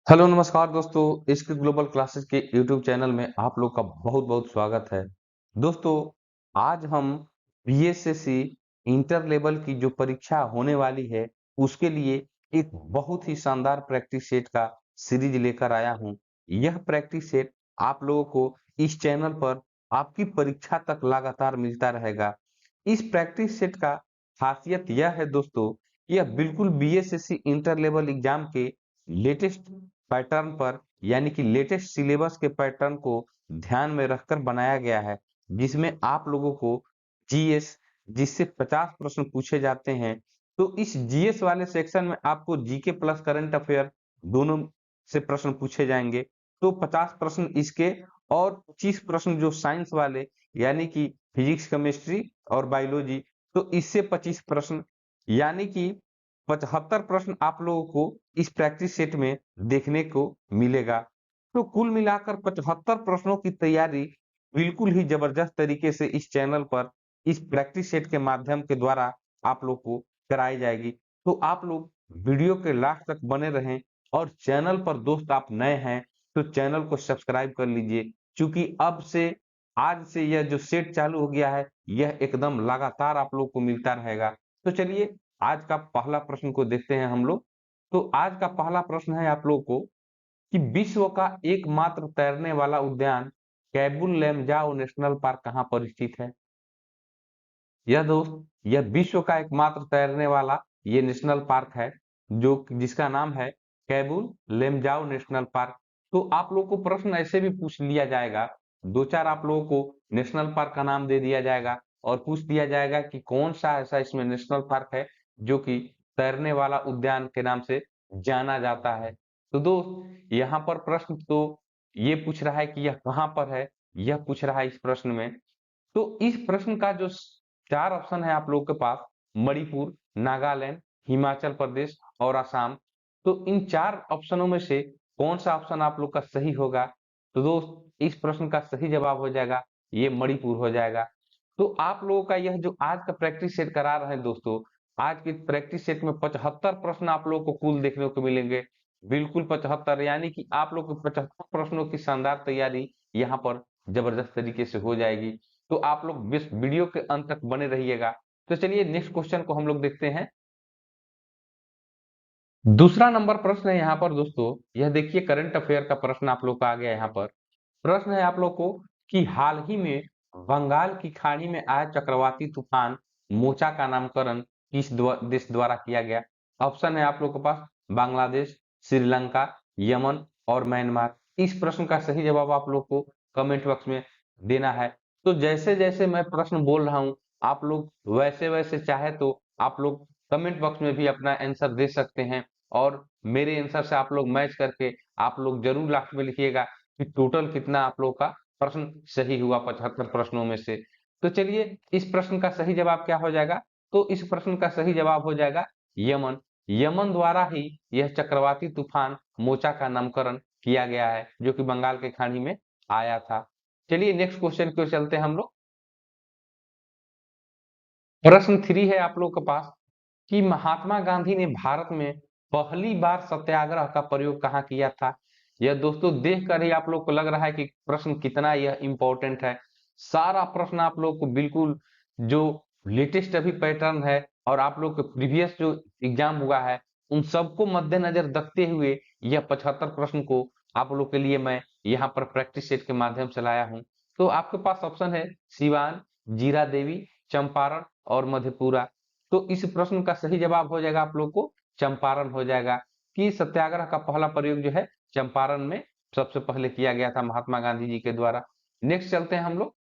Hello नमस्कार दोस्तों, इश्क ग्लोबल क्लासेस के यूट्यूब चैनल में आप लोग का बहुत बहुत स्वागत है। दोस्तों, आज हम बीएसएससी इंटर लेवल की जो परीक्षा होने वाली है उसके लिए एक बहुत ही शानदार प्रैक्टिस सेट का सीरीज लेकर आया हूं। यह प्रैक्टिस सेट आप लोगों को इस चैनल पर आपकी परीक्षा तक लगातार मिलता रहेगा। इस प्रैक्टिस सेट का खासियत यह है दोस्तों, यह बिल्कुल बीएसएससी इंटर लेवल एग्जाम के लेटेस्ट पैटर्न पर यानी कि लेटेस्ट सिलेबस के पैटर्न को ध्यान में रखकर बनाया गया है, जिसमें आप लोगों को जीएस जिससे 50 प्रश्न पूछे जाते हैं। तो इस जीएस वाले सेक्शन में आपको जीके प्लस करंट अफेयर दोनों से प्रश्न पूछे जाएंगे। तो 50 प्रश्न इसके और 25 प्रश्न जो साइंस वाले यानी कि फिजिक्स, केमिस्ट्री और बायोलॉजी, तो इससे 25 प्रश्न यानी कि 75 प्रश्न आप लोगों को इस प्रैक्टिस सेट में देखने को मिलेगा। तो कुल मिलाकर 75 प्रश्नों की तैयारी बिल्कुल ही जबरदस्त तरीके से इस चैनल पर इस प्रैक्टिस सेट के माध्यम के द्वारा आप लोग को कराई जाएगी। तो आप लोग वीडियो के लास्ट तक बने रहें और चैनल पर दोस्त आप नए हैं तो चैनल को सब्सक्राइब कर लीजिए, क्योंकि अब से आज से यह जो सेट चालू हो गया है यह एकदम लगातार आप लोग को मिलता रहेगा। तो चलिए आज का पहला प्रश्न को देखते हैं हम लोग। तो आज का पहला प्रश्न है आप लोग को कि विश्व का एकमात्र तैरने वाला उद्यान कैबुल लेमजाओ नेशनल पार्क कहाँ पर स्थित है? यह दोस्त, यह विश्व का एकमात्र तैरने वाला ये नेशनल पार्क है जो जिसका नाम है कैबुल लेमजाओ नेशनल पार्क। तो आप लोग को प्रश्न ऐसे भी पूछ लिया जाएगा, दो चार आप लोगों को नेशनल पार्क का नाम दे दिया जाएगा और पूछ दिया जाएगा कि कौन सा ऐसा इसमें नेशनल पार्क है जो कि तैरने वाला उद्यान के नाम से जाना जाता है। तो दोस्त, यहाँ पर प्रश्न तो ये पूछ रहा है कि यह कहाँ पर है, यह पूछ रहा है इस प्रश्न में। तो इस प्रश्न का जो 4 ऑप्शन है आप लोगों के पास, मणिपुर, नागालैंड, हिमाचल प्रदेश और असम। तो इन 4 ऑप्शनों में से कौन-सा ऑप्शन आप लोग का सही होगा? तो दोस्त, इस प्रश्न का सही जवाब हो जाएगा, ये मणिपुर हो जाएगा। तो आप लोगों का यह जो आज का प्रैक्टिस सेट करा रहे हैं दोस्तों, आज के प्रैक्टिस सेट में 75 प्रश्न आप लोगों को कुल देखने को मिलेंगे। बिल्कुल 75, यानी कि आप लोग को 75 प्रश्नों की शानदार तैयारी यहाँ पर जबरदस्त तरीके से हो जाएगी। तो आप लोग बिस वीडियो के अंत तक बने रहिएगा। तो चलिए नेक्स्ट क्वेश्चन को हम लोग देखते हैं। दूसरा नंबर प्रश्न है यहाँ पर दोस्तों, यह देखिए करंट अफेयर का प्रश्न आप लोग का आ गया यहाँ पर। प्रश्न है आप लोग को कि हाल ही में बंगाल की खाड़ी में आए चक्रवाती तूफान मोचा का नामकरण किस देश द्वारा किया गया? ऑप्शन है आप लोग के पास बांग्लादेश, श्रीलंका, यमन और म्यांमार। इस प्रश्न का सही जवाब आप लोग को कमेंट बॉक्स में देना है। तो जैसे जैसे मैं प्रश्न बोल रहा हूँ आप लोग वैसे वैसे चाहे तो आप लोग कमेंट बॉक्स में भी अपना आंसर दे सकते हैं और मेरे आंसर से आप लोग मैच करके आप लोग जरूर लास्ट में लिखिएगा कि टोटल कितना आप लोग का प्रश्न सही हुआ 75 प्रश्नों में से। तो चलिए इस प्रश्न का सही जवाब क्या हो जाएगा? तो इस प्रश्न का सही जवाब हो जाएगा यमन। यमन द्वारा ही यह चक्रवाती तूफान मोचा का नामकरण किया गया है जो कि बंगाल के खाड़ी में आया था। चलिए नेक्स्ट क्वेश्चन की ओर चलते हैं हम लोग। प्रश्न 3 है आप लोग के पास कि महात्मा गांधी ने भारत में पहली बार सत्याग्रह का प्रयोग कहाँ किया था? यह दोस्तों देखकर ही आप लोग को लग रहा है कि प्रश्न कितना यह इम्पोर्टेंट है। सारा प्रश्न आप लोग को बिल्कुल जो लेटेस्ट अभी पैटर्न है और आप लोग के प्रीवियस जो एग्जाम हुआ है उन सबको मद्देनजर रखते हुए यह 75 प्रश्न को आप लोग के लिए मैं यहाँ पर प्रैक्टिस सेट के माध्यम से लाया हूँ। तो आपके पास ऑप्शन है सिवान, जीरा देवी, चंपारण और मधेपुरा। तो इस प्रश्न का सही जवाब हो जाएगा आप लोग को चंपारण हो जाएगा कि सत्याग्रह का पहला प्रयोग जो है चंपारण में सबसे पहले किया गया था महात्मा गांधी जी के द्वारा। नेक्स्ट चलते हैं हम लोग।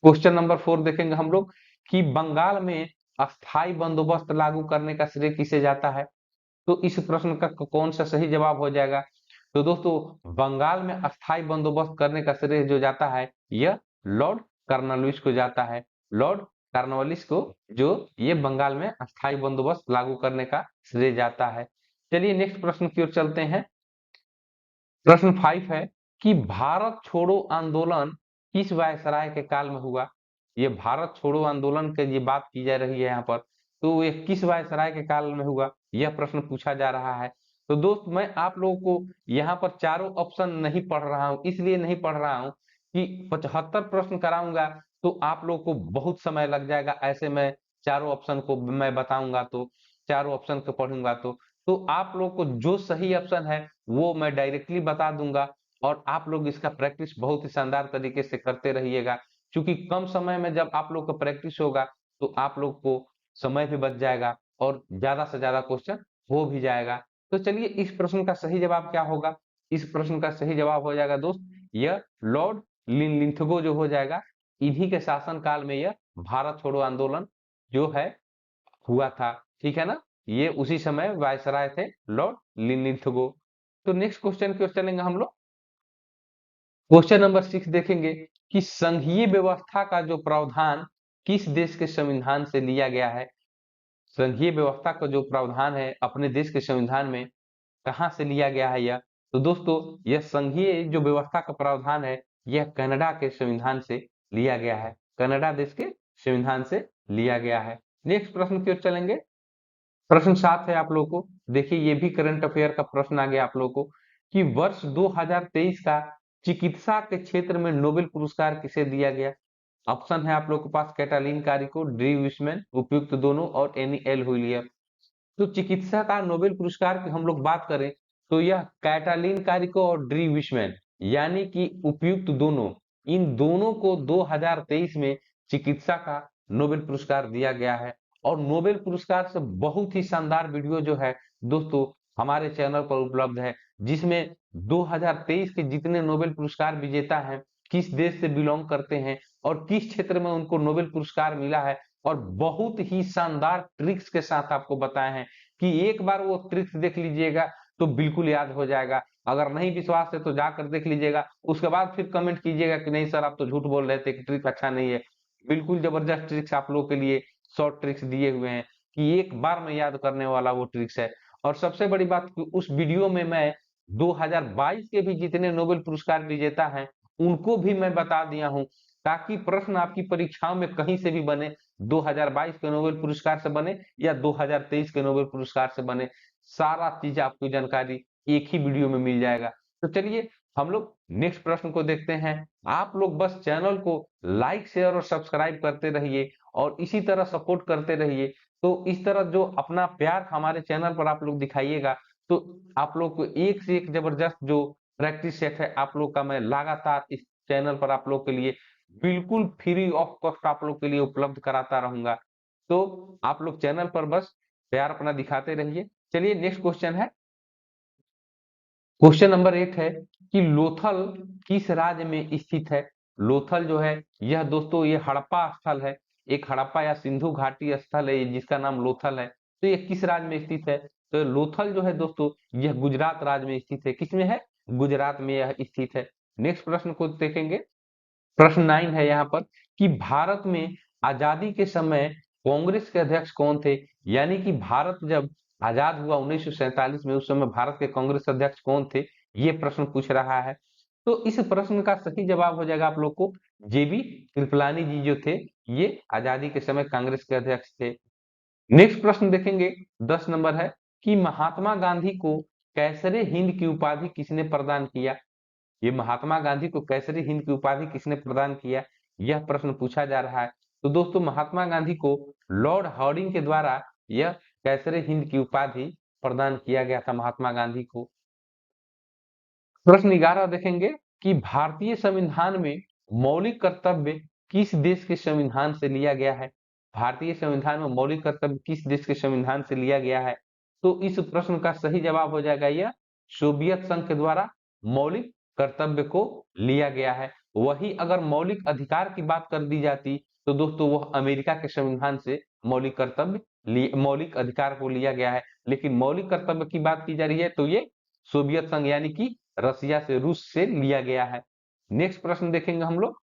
क्वेश्चन नंबर 4 देखेंगे हम लोग कि बंगाल में अस्थाई बंदोबस्त लागू करने का श्रेय किसे जाता है? तो इस प्रश्न का कौन सा सही जवाब हो जाएगा? तो दोस्तों, बंगाल में अस्थाई बंदोबस्त करने का श्रेय जो जाता है यह लॉर्ड कॉर्नवालिस को जाता है। लॉर्ड कॉर्नवालिस को जो ये बंगाल में अस्थाई बंदोबस्त लागू करने का श्रेय जाता है। चलिए नेक्स्ट प्रश्न की ओर चलते हैं। प्रश्न 5 है कि भारत छोड़ो आंदोलन किस वायसराय के काल में हुआ? ये भारत छोड़ो आंदोलन की ये बात की जा रही है यहाँ पर, तो ये किस वायसराय के काल में हुआ यह प्रश्न पूछा जा रहा है। तो दोस्त मैं आप लोगों को यहाँ पर चारों ऑप्शन नहीं पढ़ रहा हूँ, इसलिए नहीं पढ़ रहा हूँ कि 75 प्रश्न कराऊंगा तो आप लोग को बहुत समय लग जाएगा। ऐसे मैं चारों ऑप्शन को मैं बताऊंगा तो चारों ऑप्शन को पढ़ूंगा तो आप लोग को जो सही ऑप्शन है वो मैं डायरेक्टली बता दूंगा और आप लोग इसका प्रैक्टिस बहुत ही शानदार तरीके से करते रहिएगा। क्योंकि कम समय में जब आप लोग का प्रैक्टिस होगा तो आप लोग को समय भी बच जाएगा और ज्यादा से ज्यादा क्वेश्चन हो भी जाएगा। तो चलिए इस प्रश्न का सही जवाब क्या होगा? इस प्रश्न का सही जवाब हो जाएगा दोस्त, यह लॉर्ड लिनलिथगो जो हो जाएगा। इन्हीं के शासन काल में यह भारत छोड़ो आंदोलन जो है हुआ था, ठीक है ना। ये उसी समय वायसराय थे लॉर्ड लिनलिथगो। तो नेक्स्ट क्वेश्चन की ओर चलेंगे हम लोग। क्वेश्चन नंबर 6 देखेंगे कि संघीय व्यवस्था का जो प्रावधान किस देश के संविधान से लिया गया है। संघीय व्यवस्था का जो प्रावधान है अपने देश के संविधान में कहाँ से लिया गया है यह? तो दोस्तों यह संघीय जो व्यवस्था का प्रावधान है यह कनाडा के संविधान से लिया गया है। कनाडा देश के संविधान से लिया गया है। नेक्स्ट प्रश्न की ओर चलेंगे। प्रश्न 7 है आप लोगों को। देखिए ये भी करंट अफेयर का प्रश्न आ गया आप लोगों को कि वर्ष 2023 का चिकित्सा के क्षेत्र में नोबेल पुरस्कार किसे दिया गया? ऑप्शन है आप लोग के पास कैटालिन कारिको, ड्री विशमैन, उपयुक्त दोनों और एनी एल हुइलियर। तो चिकित्सा का नोबेल पुरस्कार की हम लोग बात करें तो यह कैटालिन कारिको और ड्री विशमैन यानी कि उपयुक्त दोनों, इन दोनों को 2023 में चिकित्सा का नोबेल पुरस्कार दिया गया है। और नोबेल पुरस्कार से बहुत ही शानदार वीडियो जो है दोस्तों हमारे चैनल पर उपलब्ध है, जिसमें 2023 के जितने नोबेल पुरस्कार विजेता हैं किस देश से बिलोंग करते हैं और किस क्षेत्र में उनको नोबेल पुरस्कार मिला है, और बहुत ही शानदार ट्रिक्स के साथ आपको बताए हैं कि एक बार वो ट्रिक्स देख लीजिएगा तो बिल्कुल याद हो जाएगा। अगर नहीं विश्वास है तो जाकर देख लीजिएगा, उसके बाद फिर कमेंट कीजिएगा कि नहीं सर आप तो झूठ बोल रहे थे कि ट्रिक अच्छा नहीं है। बिल्कुल जबरदस्त ट्रिक्स आप लोगों के लिए शॉर्ट ट्रिक्स दिए हुए हैं कि एक बार में याद करने वाला वो ट्रिक्स है। और सबसे बड़ी बात कि उस वीडियो में मैं 2022 के भी जितने नोबेल पुरस्कार विजेता हैं उनको भी मैं बता दिया हूं, ताकि प्रश्न आपकी परीक्षाओं में कहीं से भी बने, 2022 के नोबेल पुरस्कार से बने या 2023 के नोबेल पुरस्कार से बने, सारा चीज आपको जानकारी एक ही वीडियो में मिल जाएगा। तो चलिए हम लोग नेक्स्ट प्रश्न को देखते हैं। आप लोग बस चैनल को लाइक शेयर और सब्सक्राइब करते रहिए और इसी तरह सपोर्ट करते रहिए। तो इस तरह जो अपना प्यार हमारे चैनल पर आप लोग दिखाइएगा तो आप लोग को एक से एक जबरदस्त जो प्रैक्टिस सेट है आप लोग का मैं लगातार इस चैनल पर आप लोग के लिए बिल्कुल फ्री ऑफ कॉस्ट आप लोग के लिए उपलब्ध कराता रहूंगा। तो आप लोग चैनल पर बस प्यार अपना दिखाते रहिए। चलिए नेक्स्ट क्वेश्चन है। क्वेश्चन नंबर 8 है कि लोथल किस राज्य में स्थित है? लोथल जो है यह दोस्तों ये हड़प्पा स्थल है, एक हड़प्पा या सिंधु घाटी स्थल है जिसका नाम लोथल है। तो ये किस राज्य में स्थित है? तो लोथल जो है दोस्तों यह गुजरात राज्य में स्थित है। किसमें है? गुजरात में यह स्थित है। नेक्स्ट प्रश्न को देखेंगे। प्रश्न 9 है यहाँ पर कि भारत में आजादी के समय कांग्रेस के अध्यक्ष कौन थे? यानी कि भारत जब आजाद हुआ 1947 में, उस समय भारत के कांग्रेस अध्यक्ष कौन थे? ये प्रश्न पूछ रहा है। तो इस प्रश्न का सही जवाब हो जाएगा आप लोग को जेबी कृपलानी जी जो थे, ये आजादी के समय कांग्रेस के अध्यक्ष थे। नेक्स्ट प्रश्न देखेंगे, 10 नंबर है कि महात्मा गांधी को कैसरे हिंद की उपाधि किसने प्रदान किया? ये महात्मा गांधी को कैसरी हिंद की उपाधि किसने प्रदान किया, यह प्रश्न पूछा जा रहा है। तो दोस्तों महात्मा गांधी को लॉर्ड हार्डिंग के द्वारा यह कैसरी हिंद की उपाधि प्रदान किया गया था महात्मा गांधी को। प्रश्न 11 देखेंगे कि भारतीय संविधान में मौलिक कर्तव्य किस देश के संविधान से लिया गया है? भारतीय संविधान में मौलिक कर्तव्य किस देश के संविधान से लिया गया है? तो इस प्रश्न का सही जवाब हो जाएगा यह सोवियत संघ के द्वारा मौलिक कर्तव्य को लिया गया है। वही अगर मौलिक अधिकार की बात कर दी जाती तो दोस्तों वह अमेरिका के संविधान से मौलिक अधिकार को लिया गया है। लेकिन मौलिक कर्तव्य की बात की जा रही है तो ये सोवियत संघ यानी कि रसिया से, रूस से लिया गया है। नेक्स्ट प्रश्न देखेंगे हम लोग।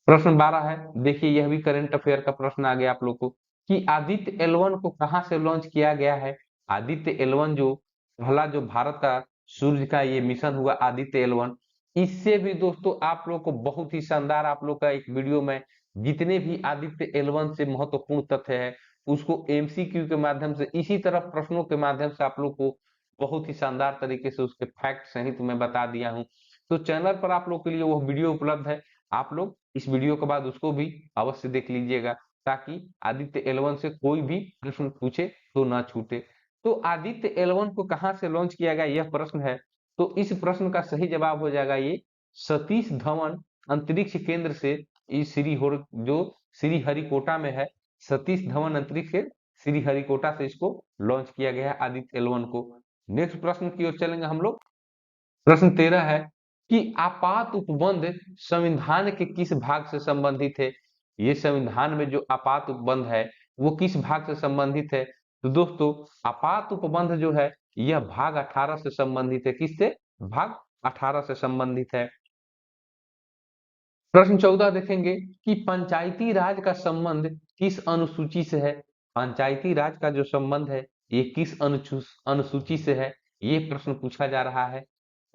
प्रश्न 12 है, देखिए यह भी करंट अफेयर का प्रश्न आ गया आप लोग को कि आदित्य एल1 को कहां से लॉन्च किया गया है? आदित्य एल1 जो पहला जो भारत का सूर्य का ये मिशन हुआ आदित्य एल1, इससे भी दोस्तों आप लोग को बहुत ही शानदार आप लोग का एक वीडियो में जितने भी आदित्य एल1 से महत्वपूर्ण तथ्य है उसको एमसीक्यू के माध्यम से इसी तरह प्रश्नों के माध्यम से आप लोग को बहुत ही शानदार तरीके से उसके फैक्ट सहित मैं बता दिया हूँ। तो चैनल पर आप लोग के लिए वो वीडियो उपलब्ध है, आप लोग इस वीडियो के बाद उसको भी अवश्य देख लीजिएगा, ताकि आदित्य L1 से कोई भी प्रश्न पूछे तो ना छूटे। तो आदित्य L1 को कहाँ से लॉन्च किया गया, यह प्रश्न है। तो इस प्रश्न का सही जवाब हो जाएगा ये सतीश धवन अंतरिक्ष केंद्र से, इस जो श्रीहरिकोटा में है, सतीश धवन अंतरिक्ष केंद्र श्रीहरिकोटा से इसको लॉन्च किया गया है आदित्य L1 को। नेक्स्ट प्रश्न की ओर चलेंगे हम लोग। प्रश्न 13 है कि आपात उपबंध संविधान के किस भाग से संबंधित है। ये संविधान में जो आपात उपबंध है वो किस भाग से संबंधित है। तो दोस्तों आपात उपबंध जो है यह भाग 18 से संबंधित है। किससे? भाग 18 से संबंधित है। प्रश्न 14 देखेंगे कि पंचायती राज का संबंध किस अनुसूची से है। पंचायती राज का जो संबंध है ये किस अनुसूची से है, ये प्रश्न पूछा जा रहा है।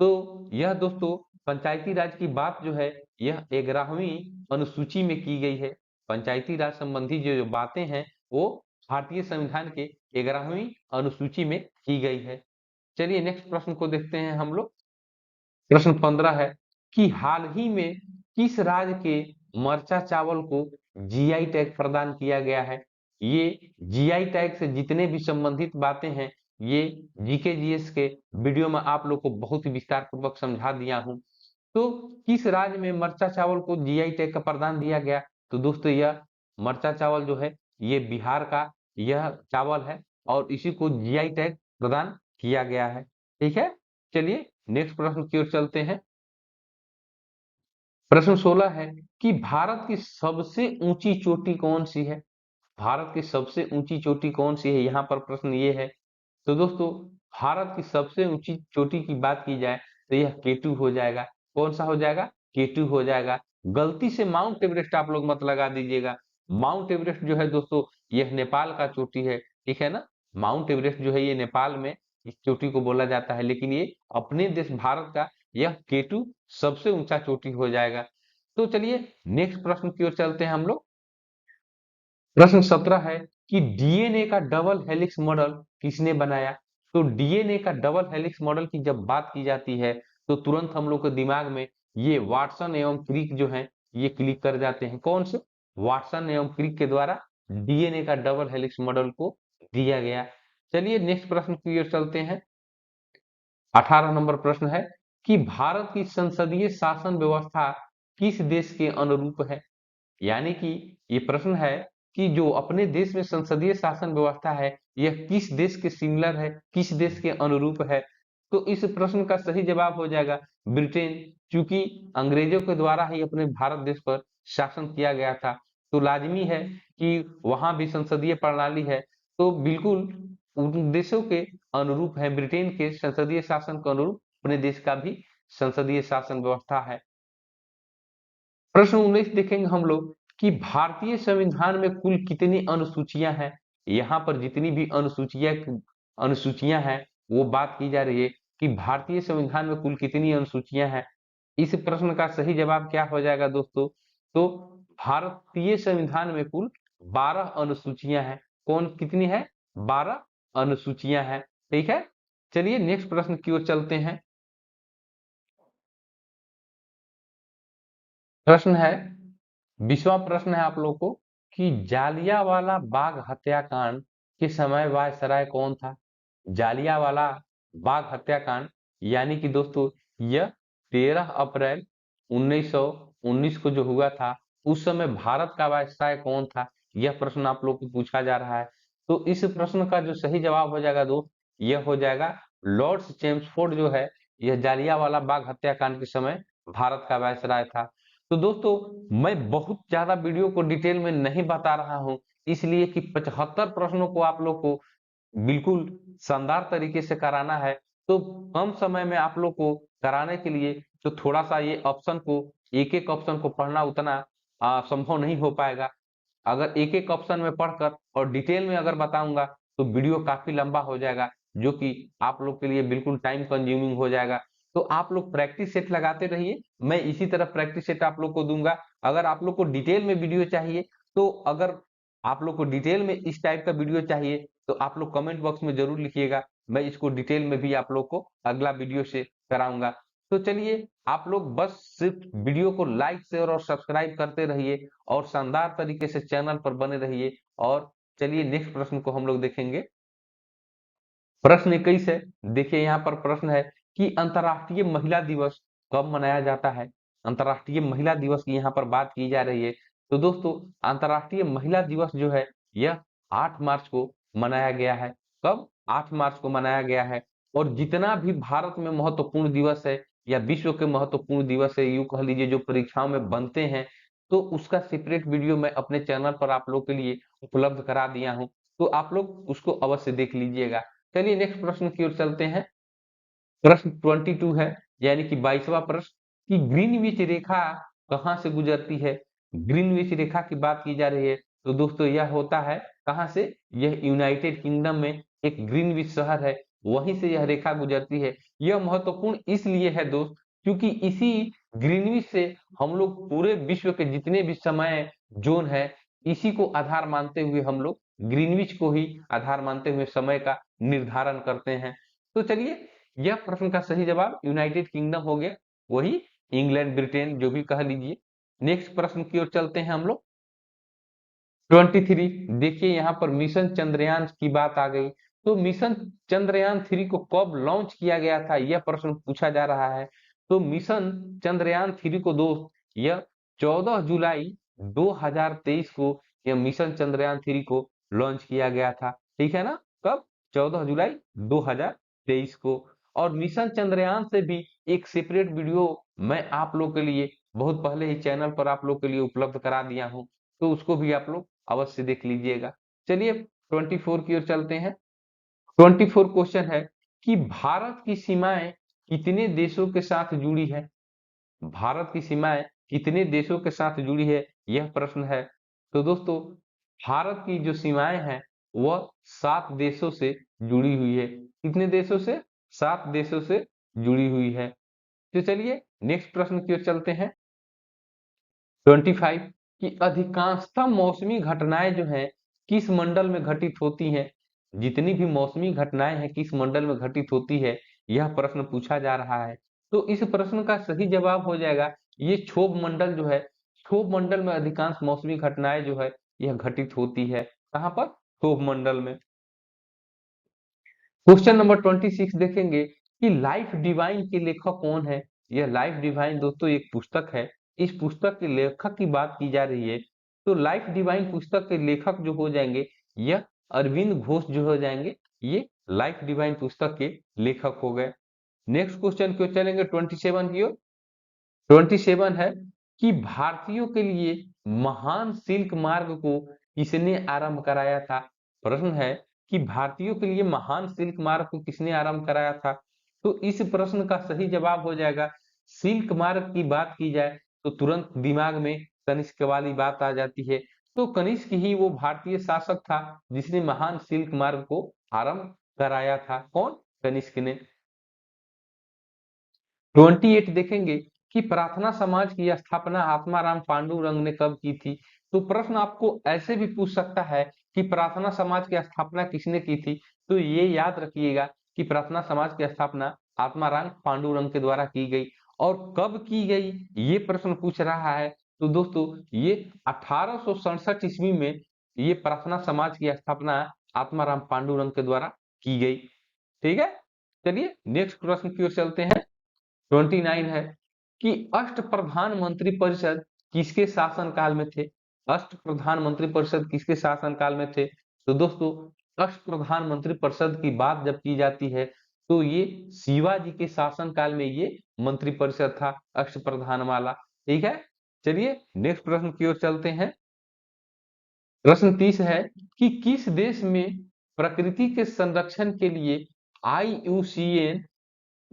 तो यह दोस्तों पंचायती राज की बात जो है यह 11वीं अनुसूची में की गई है। पंचायती राज संबंधी जो बातें हैं वो भारतीय संविधान के 11वीं अनुसूची में की गई है। चलिए नेक्स्ट प्रश्न को देखते हैं हम लोग। प्रश्न 15 है कि हाल ही में किस राज्य के मरचा चावल को जीआई टैग प्रदान किया गया है। ये जीआई टैग से जितने भी संबंधित बातें हैं ये जीके जीएस के वीडियो में आप लोग को बहुत ही विस्तार पूर्वक समझा दिया हूं। तो किस राज्य में मरचा चावल को जीआई टैग का प्रदान दिया गया। तो दोस्तों यह मरचा चावल जो है ये बिहार का यह चावल है और इसी को जीआई टैग प्रदान किया गया है। ठीक है, चलिए नेक्स्ट प्रश्न की ओर चलते हैं। प्रश्न 16 है कि भारत की सबसे ऊंची चोटी कौन सी है। भारत की सबसे ऊंची चोटी कौन सी है, यहाँ पर प्रश्न ये है। तो दोस्तों भारत की सबसे ऊंची चोटी की बात की जाए तो यह केटू हो जाएगा। कौन सा हो जाएगा? केटू हो जाएगा। गलती से माउंट एवरेस्ट आप लोग मत लगा दीजिएगा। माउंट एवरेस्ट जो है दोस्तों यह नेपाल का चोटी है, ठीक है ना। माउंट एवरेस्ट जो है ये नेपाल में इस चोटी को बोला जाता है, लेकिन ये अपने देश भारत का यह केटू सबसे ऊंचा चोटी हो जाएगा। तो चलिए नेक्स्ट प्रश्न की ओर चलते हैं हम लोग। प्रश्न 17 है कि डीएनए का डबल हेलिक्स मॉडल किसने बनाया। तो डीएनए का डबल हेलिक्स मॉडल की जब बात की जाती है तो तुरंत हम लोग के दिमाग में ये वाटसन एवं क्रिक जो है ये क्लिक कर जाते हैं। कौन से? वाटसन एवं क्रिक के द्वारा डीएनए का डबल हेलिक्स मॉडल को दिया गया। चलिए नेक्स्ट प्रश्न की ओर चलते हैं। 18 नंबर प्रश्न है कि भारत की संसदीय शासन व्यवस्था किस देश के अनुरूप है। यानी कि ये प्रश्न है कि जो अपने देश में संसदीय शासन व्यवस्था है यह किस देश के सिमिलर है, किस देश के अनुरूप है। तो इस प्रश्न का सही जवाब हो जाएगा ब्रिटेन, क्योंकि अंग्रेजों के द्वारा ही अपने भारत देश पर शासन किया गया था। तो लाजमी है कि वहां भी संसदीय प्रणाली है, तो बिल्कुल उन देशों के अनुरूप है। ब्रिटेन के संसदीय शासन के अनुरूप अपने देश का भी संसदीय शासन व्यवस्था है। प्रश्न 19 देखेंगे हम लोग कि भारतीय संविधान में कुल कितनी अनुसूचियां हैं। यहाँ पर जितनी भी अनुसूचियां हैं वो बात की जा रही है कि भारतीय संविधान में कुल कितनी अनुसूचियां हैं। इस प्रश्न का सही जवाब क्या हो जाएगा दोस्तों? तो भारतीय संविधान में कुल 12 अनुसूचियां हैं। कौन कितनी है? 12 अनुसूचियां हैं। ठीक है, चलिए नेक्स्ट प्रश्न की ओर चलते हैं। प्रश्न है, 20वां प्रश्न है आप लोग को कि जालियांवाला बाग हत्याकांड के समय वायसराय कौन था। जालियांवाला बाग हत्याकांड यानी कि दोस्तों यह 13 अप्रैल 1919 को जो हुआ था उस समय भारत का वायसराय कौन था, यह प्रश्न आप लोग को पूछा जा रहा है। तो इस प्रश्न का जो सही जवाब हो जाएगा दोस्त यह हो जाएगा लॉर्ड चेम्सफोर्ड जो है यह जालियांवाला बाग हत्याकांड के समय भारत का वायसराय था। तो दोस्तों मैं बहुत ज्यादा वीडियो को डिटेल में नहीं बता रहा हूं, इसलिए कि 75 प्रश्नों को आप लोग को बिल्कुल शानदार तरीके से कराना है। तो कम समय में आप लोग को कराने के लिए तो थोड़ा सा ये ऑप्शन को एक एक ऑप्शन को पढ़ना उतना संभव नहीं हो पाएगा। अगर एक एक ऑप्शन में पढ़कर और डिटेल में अगर बताऊंगा तो वीडियो काफी लंबा हो जाएगा, जो कि आप लोग के लिए बिल्कुल टाइम कंज्यूमिंग हो जाएगा। तो आप लोग प्रैक्टिस सेट लगाते रहिए, मैं इसी तरह प्रैक्टिस सेट आप लोग को दूंगा। अगर आप लोग को डिटेल में वीडियो चाहिए तो अगर आप लोग को डिटेल में इस टाइप का वीडियो चाहिए तो आप लोग कमेंट बॉक्स में जरूर लिखिएगा, मैं इसको डिटेल में भी आप लोग को अगला वीडियो से कराऊंगा। तो चलिए आप लोग बस सिर्फ वीडियो को लाइक शेयर और सब्सक्राइब करते रहिए और शानदार तरीके से चैनल पर बने रहिए। और चलिए नेक्स्ट प्रश्न को हम लोग देखेंगे। प्रश्न 21 है। देखिए यहाँ पर प्रश्न है कि अंतर्राष्ट्रीय महिला दिवस कब मनाया जाता है। अंतर्राष्ट्रीय महिला दिवस की यहाँ पर बात की जा रही है। तो दोस्तों अंतर्राष्ट्रीय महिला दिवस जो है यह 8 मार्च को मनाया गया है। कब? 8 मार्च को मनाया गया है। और जितना भी भारत में महत्वपूर्ण दिवस है या विश्व के महत्वपूर्ण दिवस है, यूं कह लीजिए जो परीक्षाओं में बनते हैं, तो उसका सेपरेट वीडियो मैं अपने चैनल पर आप लोग के लिए उपलब्ध करा दिया हूं। तो आप लोग उसको अवश्य देख लीजिएगा। चलिए नेक्स्ट प्रश्न की ओर चलते हैं। प्रश्न 22 है, यानी कि 22वां प्रश्न कि ग्रीनविच रेखा कहां से गुजरती है। ग्रीनविच रेखा की बात की जा रही है। तो दोस्तों यह होता है कहां से? यह यूनाइटेड किंगडम में एक ग्रीनविच शहर है, वहीं से यह रेखा गुजरती है। यह महत्वपूर्ण इसलिए है दोस्त, क्योंकि इसी ग्रीनविच से हम लोग पूरे विश्व के जितने भी समय जोन है, इसी को आधार मानते हुए हम लोग ग्रीनविच को ही आधार मानते हुए समय का निर्धारण करते हैं। तो चलिए यह प्रश्न का सही जवाब यूनाइटेड किंगडम हो गया, वही इंग्लैंड ब्रिटेन जो भी कह लीजिए। नेक्स्ट प्रश्न की ओर चलते हैं हम लोग। 23 देखिए यहाँ पर मिशन चंद्रयान की बात आ गई। तो मिशन चंद्रयान 3 को कब लॉन्च किया गया था, यह प्रश्न पूछा जा रहा है। तो मिशन चंद्रयान 3 को दोस्त यह 14 जुलाई 2023 को यह मिशन चंद्रयान 3 को लॉन्च किया गया था। ठीक है ना? कब? 14 जुलाई 2023 को। और मिशन चंद्रयान से भी एक सेपरेट वीडियो मैं आप लोग के लिए बहुत पहले ही चैनल पर आप लोग के लिए उपलब्ध करा दिया हूं, तो उसको भी आप लोग अवश्य देख लीजिएगा। चलिए 24 की ओर चलते हैं। 24 क्वेश्चन है कि भारत की सीमाएं कितने देशों के साथ जुड़ी है। भारत की सीमाएं कितने देशों के साथ जुड़ी है, यह प्रश्न है। तो दोस्तों भारत की जो सीमाएं हैं वह 7 देशों से जुड़ी हुई है। कितने देशों से? 7 देशों से जुड़ी हुई है। तो चलिए नेक्स्ट प्रश्न की ओर चलते हैं। 25 कि अधिकांशतः मौसमी घटनाएं जो हैं किस मंडल में घटित होती हैं। जितनी भी मौसमी घटनाएं हैं किस मंडल में घटित होती है, यह प्रश्न पूछा जा रहा है। तो इस प्रश्न का सही जवाब हो जाएगा ये क्षोभ मंडल जो है, क्षोभ मंडल में अधिकांश मौसमी घटनाएं जो है यह घटित होती है। कहाँ पर? क्षोभ मंडल में। क्वेश्चन नंबर 26 देखेंगे कि लाइफ डिवाइन के लेखक कौन है। यह लाइफ डिवाइन दोस्तों एक पुस्तक है। इस पुस्तक के लेखक की बात की जा रही है। तो लाइफ डिवाइन पुस्तक के लेखक जो हो जाएंगे यह अरविंद घोष जो हो जाएंगे, ये लाइफ डिवाइन पुस्तक के लेखक हो गए। नेक्स्ट क्वेश्चन क्यों चलेंगे 27 की ओर। 27 है कि भारतीयों के लिए महान सिल्क मार्ग को किसने आरंभ कराया था। प्रश्न है कि भारतीयों के लिए महान सिल्क मार्ग को किसने आरंभ कराया था। तो इस प्रश्न का सही जवाब हो जाएगा, सिल्क मार्ग की बात की जाए तो तुरंत दिमाग में कनिष्क वाली बात आ जाती है। तो कनिष्क ही वो भारतीय शासक था जिसने महान सिल्क मार्ग को आरंभ कराया था। कौन? कनिष्क ने। 28 देखेंगे कि प्रार्थना समाज की स्थापना आत्माराम पांडुरंग ने कब की थी। तो प्रश्न आपको ऐसे भी पूछ सकता है कि प्रार्थना समाज की स्थापना किसने की थी। तो ये याद रखिएगा कि प्रार्थना समाज की स्थापना आत्माराम पांडुरंग के द्वारा की गई। और कब की गई ये प्रश्न पूछ रहा है। तो दोस्तों ये 1867 ईस्वी में ये प्रार्थना समाज की स्थापना आत्माराम पांडुरंग के द्वारा की गई। ठीक है, चलिए नेक्स्ट प्रश्न की ओर चलते हैं। 29 है कि अष्ट प्रधान मंत्री परिषद किसके शासन काल में थे। अष्ट प्रधान मंत्री परिषद किसके शासन काल में थे। तो दोस्तों अष्ट प्रधान मंत्री परिषद की बात जब की जाती है तो ये शिवाजी के शासन काल में ये मंत्री परिषद था अष्ट प्रधान वाला। ठीक है, चलिए नेक्स्ट प्रश्न की ओर चलते हैं। प्रश्न 30 है कि किस देश में प्रकृति के संरक्षण के लिए IUCN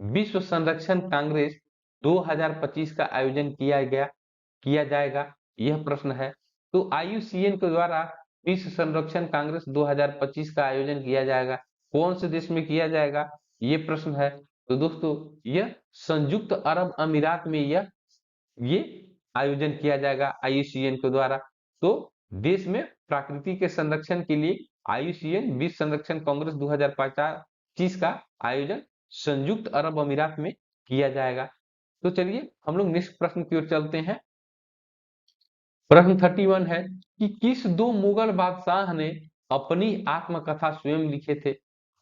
विश्व संरक्षण कांग्रेस 2025 का आयोजन किया जाएगा, यह प्रश्न है। तो IUCN के द्वारा विश्व संरक्षण कांग्रेस 2025 का आयोजन किया जाएगा, कौन से देश में किया जाएगा, ये प्रश्न है। तो दोस्तों यह संयुक्त अरब अमीरात में ये आयोजन किया जाएगा IUCN के द्वारा। तो देश में प्रकृति के संरक्षण के लिए IUCN विश्व संरक्षण कांग्रेस 2025 का आयोजन संयुक्त अरब अमीरात में किया जाएगा। तो चलिए हम लोग नेक्स्ट प्रश्न की ओर चलते हैं। प्रश्न 31 है कि किस दो मुगल बादशाह ने अपनी आत्मकथा स्वयं लिखे थे।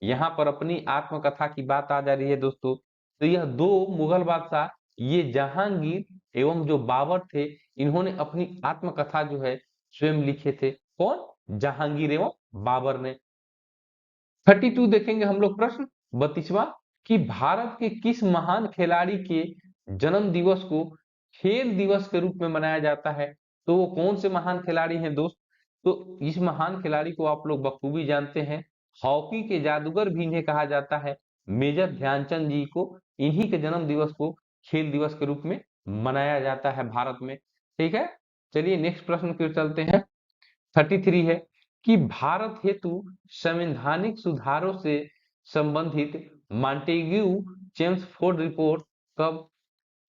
यहाँ पर अपनी आत्मकथा की बात आ जा रही है दोस्तों। तो यह दो मुगल बादशाह ये जहांगीर एवं जो बाबर थे, इन्होंने अपनी आत्मकथा जो है स्वयं लिखे थे। कौन? जहांगीर एवं बाबर ने। 32 देखेंगे हम लोग प्रश्न 32वां कि भारत के किस महान खिलाड़ी के जन्म दिवस को खेल दिवस के रूप में मनाया जाता है। तो वो कौन से महान खिलाड़ी हैं दोस्त? तो इस महान खिलाड़ी को आप लोग बखूबी जानते हैं, हॉकी के जादूगर भी इन्हें कहा जाता है। मेजर ध्यानचंद जी को, इन्हीं के जन्म दिवस को खेल दिवस के रूप में मनाया जाता है भारत में। ठीक है, चलिए नेक्स्ट प्रश्न की ओर चलते हैं। 33 है कि भारत हेतु संवैधानिक सुधारों से संबंधित मॉन्टेग्यू चेम्सफोर्ड रिपोर्ट कब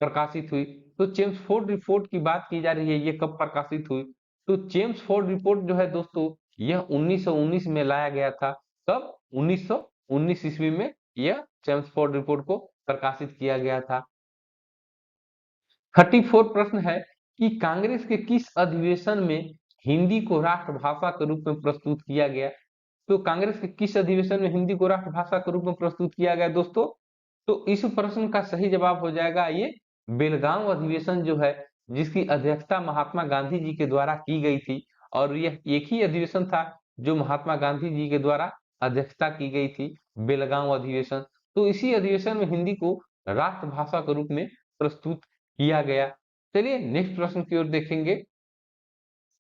प्रकाशित हुई। तो चेम्सफोर्ड रिपोर्ट की बात की जा रही है, ये कब प्रकाशित हुई। तो चेम्सफोर्ड रिपोर्ट जो है दोस्तों, यह 1919 में लाया गया था। कब? 1919 ईस्वी में यह चेम्सफोर्ड रिपोर्ट को प्रकाशित किया गया था। 34 प्रश्न है कि कांग्रेस के किस अधिवेशन में हिंदी को राष्ट्रभाषा के रूप में प्रस्तुत किया गया। तो कांग्रेस के किस अधिवेशन में हिंदी को राष्ट्रभाषा के रूप में प्रस्तुत किया गया दोस्तों? तो इस प्रश्न का सही जवाब हो जाएगा ये बेलगांव अधिवेशन जो है, जिसकी अध्यक्षता महात्मा गांधी जी के द्वारा की गई थी। और यह एक ही अधिवेशन था जो महात्मा गांधी जी के द्वारा अध्यक्षता की गई थी, बेलगांव अधिवेशन। तो इसी अधिवेशन में हिंदी को राष्ट्रभाषा के रूप में प्रस्तुत किया गया। चलिए नेक्स्ट प्रश्न की ओर देखेंगे।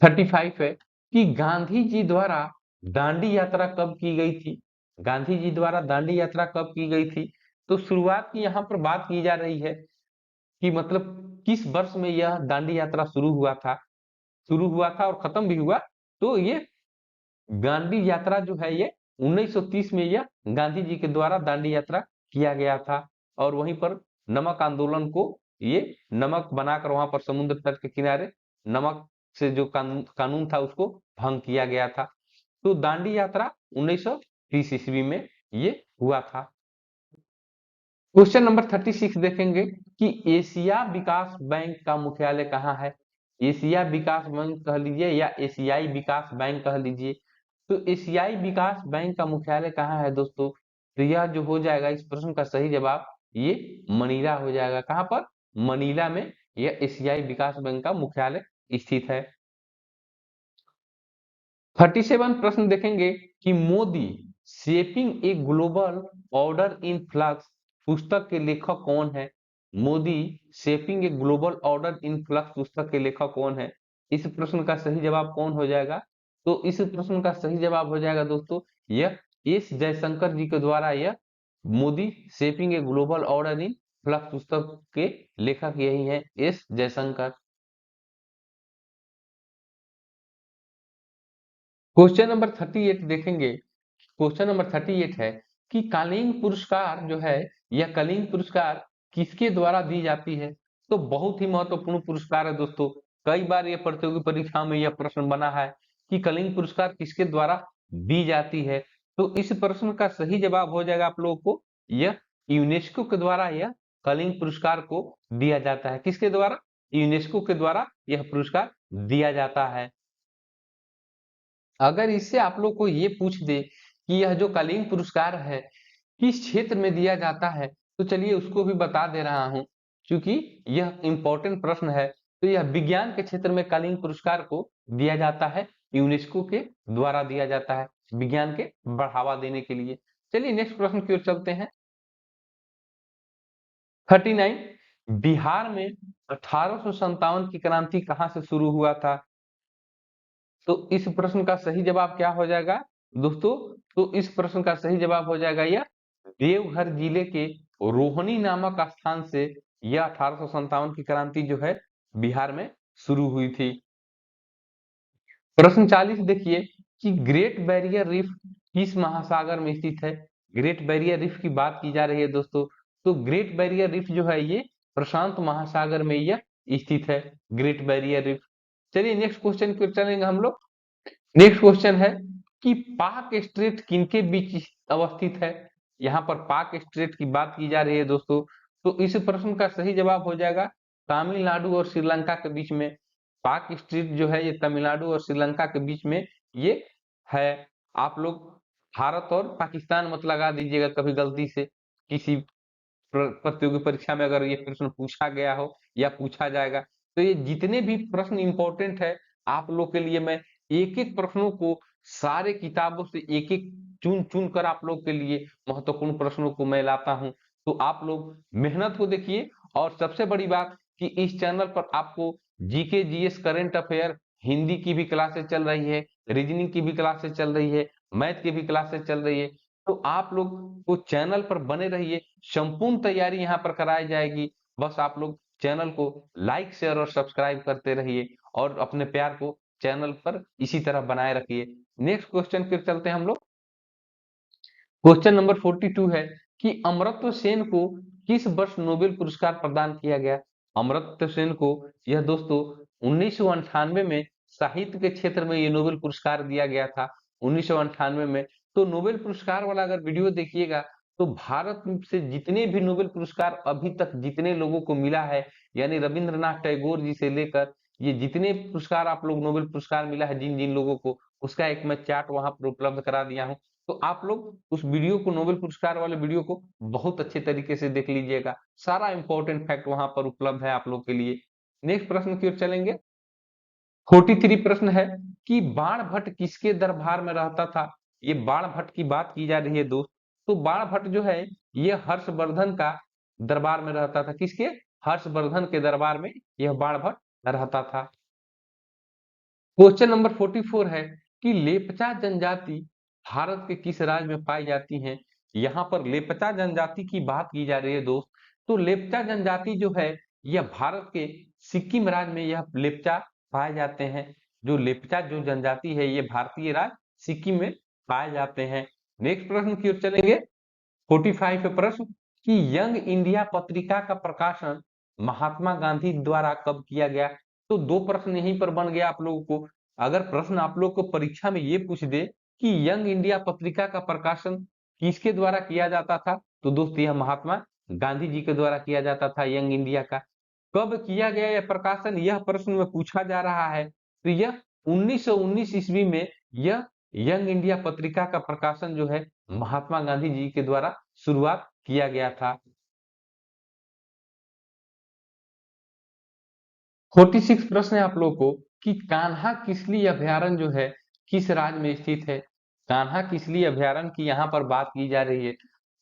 35 है कि गांधी जी द्वारा दांडी यात्रा कब की गई थी। गांधी जी द्वारा दांडी यात्रा कब की गई थी। तो शुरुआत की यहाँ पर बात की जा रही है कि मतलब किस वर्ष में यह दांडी यात्रा शुरू हुआ था और खत्म भी हुआ। तो ये दांडी यात्रा जो है ये 1930 में यह गांधी जी के द्वारा दांडी यात्रा किया गया था। और वहीं पर नमक आंदोलन को, ये नमक बनाकर वहां पर समुद्र तट के किनारे नमक से जो कानून था उसको भंग किया गया था। तो दांडी यात्रा 1930 ईस्वी में ये हुआ था। क्वेश्चन नंबर 36 देखेंगे कि एशिया विकास बैंक का मुख्यालय कहाँ है। एशिया विकास बैंक कह लीजिए या एशियाई विकास बैंक कह लीजिए। तो एशियाई विकास बैंक का मुख्यालय कहाँ है दोस्तों? तो यह जो हो जाएगा इस प्रश्न का सही जवाब ये मनीला हो जाएगा। कहाँ पर? मनीला में यह एशियाई विकास बैंक का मुख्यालय स्थित है। 37 प्रश्न देखेंगे कि Modi shaping a global order in flux पुस्तक के लेखक कौन है। Modi shaping a global order in flux पुस्तक के लेखक कौन है। इस प्रश्न का सही जवाब कौन हो जाएगा? तो इस प्रश्न का सही जवाब हो जाएगा दोस्तों यह एस जयशंकर जी के द्वारा यह Modi shaping a global order in flux पुस्तक के लेखक यही है, एस जयशंकर। क्वेश्चन नंबर 38 देखेंगे। क्वेश्चन नंबर 38 है कि कलिंग पुरस्कार जो है, यह कलिंग पुरस्कार किसके द्वारा दी जाती है। तो बहुत ही महत्वपूर्ण पुरस्कार है दोस्तों। कई बार यह प्रतियोगी परीक्षा में यह प्रश्न बना है कि कलिंग पुरस्कार किसके द्वारा दी जाती है। तो इस प्रश्न का सही जवाब हो जाएगा आप लोगों को यह यूनेस्को के द्वारा यह कलिंग पुरस्कार को दिया जाता है। किसके द्वारा? यूनेस्को के द्वारा यह पुरस्कार दिया जाता है। अगर इससे आप लोग को ये पूछ दे कि यह जो कलिंग पुरस्कार है किस क्षेत्र में दिया जाता है, तो चलिए उसको भी बता दे रहा हूं, क्योंकि यह इंपॉर्टेंट प्रश्न है। तो यह विज्ञान के क्षेत्र में कलिंग पुरस्कार को दिया जाता है, यूनेस्को के द्वारा दिया जाता है विज्ञान के बढ़ावा देने के लिए। चलिए नेक्स्ट प्रश्न की ओर चलते हैं। 39 बिहार में 1857 की क्रांति कहां से शुरू हुआ था। तो इस प्रश्न का सही जवाब क्या हो जाएगा दोस्तों? तो इस प्रश्न का सही जवाब हो जाएगा यह देवघर जिले के रोहनी नामक स्थान से यह 1857 की क्रांति जो है बिहार में शुरू हुई थी। प्रश्न 40 देखिए कि ग्रेट बैरियर रीफ किस महासागर में स्थित है। ग्रेट बैरियर रीफ की बात की जा रही है दोस्तों। तो ग्रेट बैरियर रीफ जो है ये प्रशांत महासागर में यह स्थित है, ग्रेट बैरियर रीफ। चलिए नेक्स्ट क्वेश्चन की ओर चलेंगे हम लोग। नेक्स्ट क्वेश्चन है कि पाक स्ट्रेट किनके बीच अवस्थित है। यहाँ पर पाक स्ट्रेट की बात की जा रही है दोस्तों, तो इस प्रश्न का सही जवाब हो जाएगा तमिलनाडु और श्रीलंका के बीच में। पाक स्ट्रेट जो है ये तमिलनाडु और श्रीलंका के बीच में ये है। आप लोग भारत और पाकिस्तान मत लगा दीजिएगा कभी गलती से, किसी प्रतियोगी परीक्षा में अगर ये प्रश्न पूछा गया हो या पूछा जाएगा। तो ये जितने भी प्रश्न इंपॉर्टेंट है आप लोग के लिए मैं एक एक प्रश्नों को सारे किताबों से एक एक चुन चुन कर आप लोग के लिए महत्वपूर्ण प्रश्नों को मैं लाता हूं। तो आप लोग मेहनत को देखिए, और सबसे बड़ी बात कि इस चैनल पर आपको GK GS current affair Hindi की भी क्लासेस चल रही है, रीजनिंग की भी क्लासेस चल रही है, मैथ की भी क्लासेस चल रही है। तो आप लोग को चैनल पर बने रहिए, संपूर्ण तैयारी यहाँ पर कराई जाएगी। बस आप लोग चैनल को लाइक शेयर और सब्सक्राइब करते रहिए और अपने प्यार को चैनल पर इसी तरह बनाए रखिए। नेक्स्ट क्वेश्चन फिर चलते हैं हम लोग। क्वेश्चन नंबर 42 है कि अमर्त्य सेन को किस वर्ष नोबेल पुरस्कार प्रदान किया गया। अमर्त्य सेन को यह दोस्तों 1998 में साहित्य के क्षेत्र में ये नोबेल पुरस्कार दिया गया था, 1998 में। तो नोबेल पुरस्कार वाला अगर वीडियो देखिएगा तो भारत से जितने भी नोबेल पुरस्कार अभी तक जितने लोगों को मिला है, यानी रविंद्रनाथ टैगोर जी से लेकर ये जितने पुरस्कार आप लोग नोबेल पुरस्कार मिला है जिन जिन लोगों को, उसका एक मैं चार्ट वहां पर उपलब्ध करा दिया हूँ। तो आप लोग उस वीडियो को, नोबेल पुरस्कार वाले वीडियो को बहुत अच्छे तरीके से देख लीजिएगा, सारा इंपॉर्टेंट फैक्ट वहां पर उपलब्ध है आप लोग के लिए। नेक्स्ट प्रश्न की ओर चलेंगे। 43 प्रश्न है कि बाणभट्ट किसके दरबार में रहता था। ये बाणभट्ट की बात की जा रही है दोस्त। तो बाणभट्ट जो है ये हर्षवर्धन का दरबार में रहता था। किसके? हर्षवर्धन के दरबार में यह बाणभट्ट रहता था। क्वेश्चन नंबर 44 है कि लेपचा जनजाति भारत के किस राज्य में पाई जाती है। यहाँ पर लेपचा जनजाति की बात की जा रही है दोस्त। तो लेपचा जनजाति जो है यह भारत के सिक्किम राज्य में यह लेपचा पाए जाते हैं। जो लेपचा जो जनजाति है ये भारतीय राज्य सिक्किम में पाए जाते हैं। नेक्स्ट प्रश्न की ओर चलेंगे। 45 पे प्रश्न कि यंग इंडिया पत्रिका का प्रकाशन महात्मा गांधी द्वारा कब किया गया। तो दो प्रश्न यहीं पर बन गया आप लोगों को। अगर प्रश्न आप लोग को परीक्षा में ये पूछ दे कि यंग इंडिया पत्रिका का प्रकाशन किसके द्वारा किया जाता था, तो दोस्त यह महात्मा गांधी जी के द्वारा किया जाता था यंग इंडिया का। कब किया गया यह प्रकाशन, यह प्रश्न में पूछा जा रहा है। तो यह 1919 ईस्वी में यह यंग इंडिया पत्रिका का प्रकाशन जो है महात्मा गांधी जी के द्वारा शुरुआत किया गया था। 46 प्रश्न है आप लोगों को कि कान्हा किसली अभयारण्य जो है किस राज्य में स्थित है। कान्हा किसली अभयारण्य की यहाँ पर बात की जा रही है।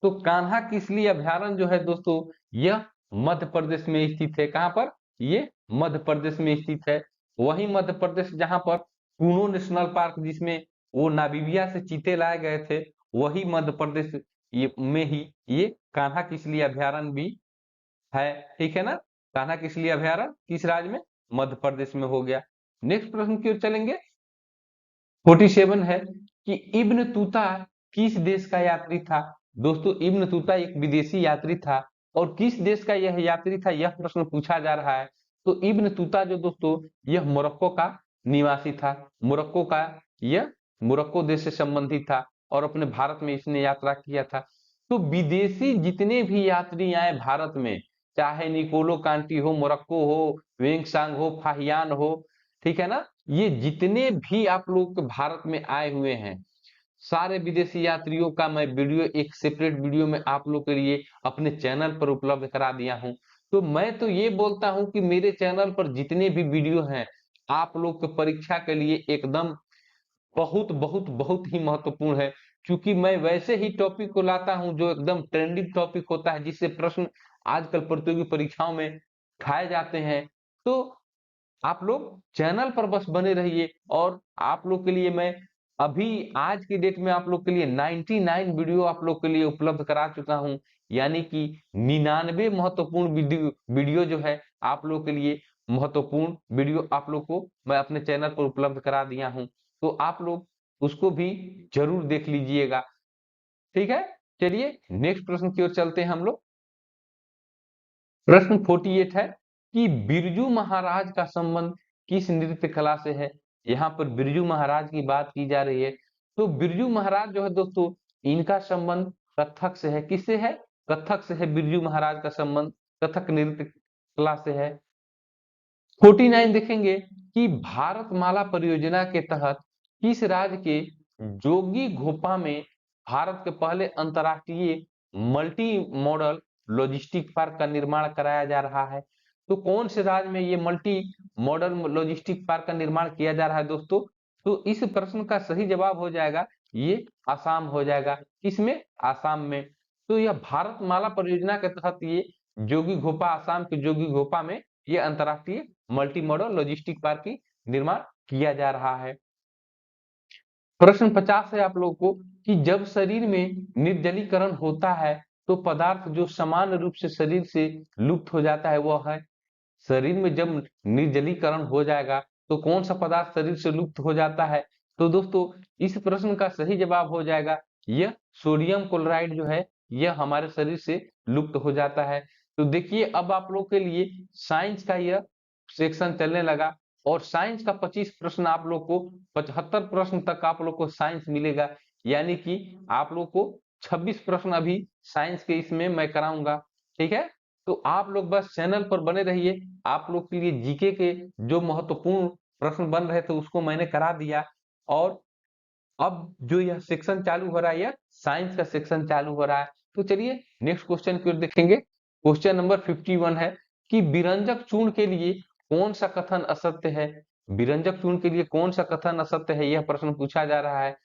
तो कान्हा किसली अभयारण्य जो है दोस्तों यह मध्य प्रदेश में स्थित है। कहाँ पर? ये मध्य प्रदेश में स्थित है। वही मध्य प्रदेश जहाँ पर कूनो नेशनल पार्क, जिसमें वो नामीबिया से चीते लाए गए थे, वही मध्य प्रदेश में ही ये कान्हा किसली अभयारण्य भी है। ठीक है ना। कान्हा किसली अभयारण्य किस राज्य में? मध्य प्रदेश में हो गया। नेक्स्ट प्रश्न की ओर चलेंगे। 47 है कि इब्न तूता किस देश का यात्री था। दोस्तों इब्न तूता एक विदेशी यात्री था, और किस देश का यह यात्री था यह प्रश्न पूछा जा रहा है। तो इब्न तूता जो दोस्तों यह मोरक्को का निवासी था। मोरक्को का, यह मोरक्को देश से संबंधित था और अपने भारत में इसने यात्रा किया था। तो विदेशी जितने भी यात्री आए भारत में, चाहे निकोलो कांटी हो, मोरक्को हो, वेंगसांग हो, फाहियान हो, ठीक है ना, ये जितने भी आप लोग भारत में आए हुए हैं सारे विदेशी यात्रियों का मैं वीडियो एक सेपरेट वीडियो में आप लोग के लिए अपने चैनल पर उपलब्ध करा दिया हूं। तो मैं तो ये बोलता हूं कि मेरे चैनल पर जितने भी वीडियो हैं आप लोग के परीक्षा के लिए एकदम बहुत बहुत बहुत ही महत्वपूर्ण है, क्योंकि मैं वैसे ही टॉपिक को लाता हूं जो एकदम ट्रेंडिंग टॉपिक होता है, जिससे प्रश्न आजकल प्रतियोगी परीक्षाओं में उठाए जाते हैं। तो आप लोग चैनल पर बस बने रहिए, और आप लोग के लिए मैं अभी आज की डेट में आप लोग के लिए 99 वीडियो आप लोग के लिए उपलब्ध करा चुका हूं। यानी कि 99 महत्वपूर्ण वीडियो वीडियो जो है आप लोग के लिए महत्वपूर्ण वीडियो आप लोग को मैं अपने चैनल पर उपलब्ध करा दिया हूं। तो आप लोग उसको भी जरूर देख लीजिएगा। ठीक है, चलिए नेक्स्ट प्रश्न की ओर चलते हैं हम लोग। प्रश्न 48 है कि बिरजू महाराज का संबंध किस नृत्य कला से है। यहाँ पर बिरजू महाराज की बात की जा रही है। तो बिरजू महाराज जो है दोस्तों, इनका संबंध कथक से है। किससे है? कथक से है। बिरजू महाराज का संबंध कथक नृत्य कला से है। 49 देखेंगे कि भारतमाला परियोजना के तहत किस राज्य के जोगी घोपा में भारत के पहले अंतरराष्ट्रीय मल्टी मॉडल लॉजिस्टिक पार्क का निर्माण कराया जा रहा है? तो कौन से राज्य में ये मल्टी मॉडल लॉजिस्टिक पार्क का निर्माण किया जा रहा है दोस्तों? तो इस प्रश्न का सही जवाब हो जाएगा ये आसाम हो जाएगा। किसमें? आसाम में। तो यह भारतमाला परियोजना के तहत ये जोगी घोपा, आसाम के जोगी घोपा में ये अंतरराष्ट्रीय मल्टी मॉडल लॉजिस्टिक पार्क की निर्माण किया जा रहा है। प्रश्न 50 है आप लोगों को कि जब शरीर में निर्जलीकरण होता है तो पदार्थ जो समान रूप से शरीर से लुप्त हो जाता है वह है। शरीर में जब निर्जलीकरण हो जाएगा तो कौन सा पदार्थ शरीर से लुप्त हो जाता है? तो दोस्तों इस प्रश्न का सही जवाब हो जाएगा यह सोडियम क्लोराइड जो है यह हमारे शरीर से लुप्त हो जाता है। तो देखिए अब आप लोग के लिए साइंस का यह सेक्शन चलने लगा और साइंस का 25 प्रश्न आप लोग को 75 प्रश्न तक आप लोग को साइंस मिलेगा, यानी कि आप लोग को 26 प्रश्न अभी साइंस के इसमें मैं कराऊंगा। ठीक है, तो आप लोग बस चैनल पर बने रहिए। आप लोग के लिए जीके के जो महत्वपूर्ण प्रश्न बन रहे थे उसको मैंने करा दिया और अब जो यह सेक्शन चालू हो रहा है यह साइंस का सेक्शन चालू हो रहा है। तो चलिए नेक्स्ट क्वेश्चन की ओर देखेंगे। क्वेश्चन नंबर 51 है कि विरंजक चूर्ण के लिए कौन सा कथन असत्य है? विरंजक चूर्ण के लिए कौन सा कथन असत्य है, यह प्रश्न पूछा जा रहा है।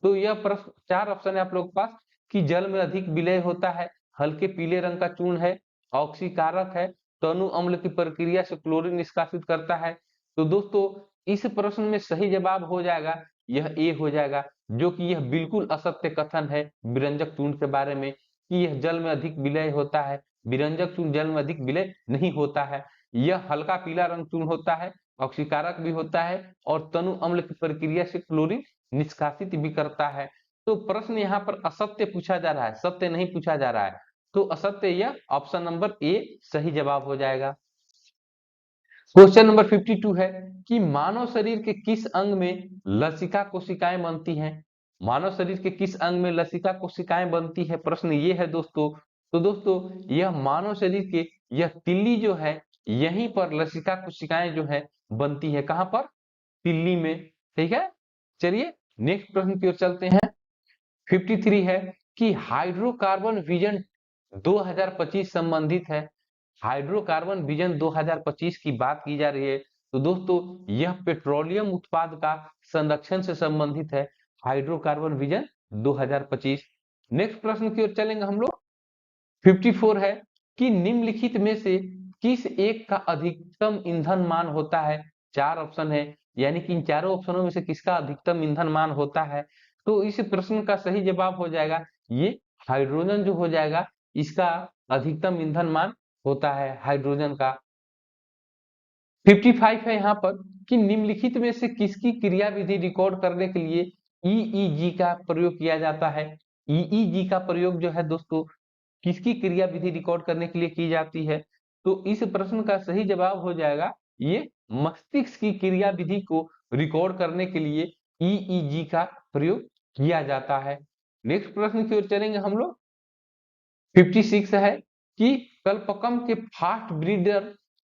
तो यह प्रश्न 4 ऑप्शन है आप लोग के पास कि जल में अधिक विलय होता है, हल्के पीले रंग का चूर्ण है, ऑक्सीकारक है, तनु अम्ल की प्रक्रिया से क्लोरीन निष्कासित करता है। तो दोस्तों इस प्रश्न में सही जवाब हो जाएगा यह ए हो जाएगा, जो कि यह बिल्कुल असत्य कथन है विरंजक चूर्ण के बारे में कि यह जल में अधिक विलय होता है। विरंजक चूर्ण जल में अधिक विलय नहीं होता है। यह हल्का पीला रंग चूर्ण होता है, ऑक्सीकारक भी होता है और तनु अम्ल की प्रक्रिया से क्लोरीन निष्कासित भी करता है। तो प्रश्न यहाँ पर असत्य पूछा जा रहा है, सत्य नहीं पूछा जा रहा है। तो असत्य यह ऑप्शन नंबर ए सही जवाब हो जाएगा। क्वेश्चन नंबर 52 है कि मानव शरीर के किस अंग में लसिका कोशिकाएं बनती हैं? मानव शरीर के किस अंग में लसिका कोशिकाएं बनती है, प्रश्न ये है दोस्तों। तो दोस्तों यह मानव शरीर के यह तिल्ली जो है यहीं पर लसिका कोशिकाएं जो है बनती है। कहां पर? तिल्ली में। ठीक है, चलिए नेक्स्ट प्रश्न की ओर चलते हैं। 53 है कि हाइड्रोकार्बन विजन 2025 संबंधित है। हाइड्रोकार्बन विजन 2025 की बात की जा रही है। तो दोस्तों यह पेट्रोलियम उत्पाद का संरक्षण से संबंधित है, हाइड्रोकार्बन विजन 2025। नेक्स्ट प्रश्न की ओर चलेंगे हम लोग। 54 है कि निम्नलिखित में से किस एक का अधिकतम ईंधन मान होता है? 4 ऑप्शन है, यानी कि इन चारों ऑप्शनों में से किसका अधिकतम ईंधन मान होता है? तो इस प्रश्न का सही जवाब हो जाएगा ये हाइड्रोजन जो हो जाएगा, इसका अधिकतम ईंधन मान होता है हाइड्रोजन का। 55 है यहाँ पर कि निम्नलिखित में से किसकी क्रियाविधि रिकॉर्ड करने के लिए ईईजी का प्रयोग किया जाता है? ईईजी का प्रयोग जो है दोस्तों किसकी क्रियाविधि रिकॉर्ड करने के लिए की जाती है? तो इस प्रश्न का सही जवाब हो जाएगा ये मस्तिष्क की क्रियाविधि को रिकॉर्ड करने के लिए ईईजी का प्रयोग किया जाता है। नेक्स्ट प्रश्न की ओर चलेंगे हम लोग। 56 है कि कल्पकम के फास्ट ब्रीडर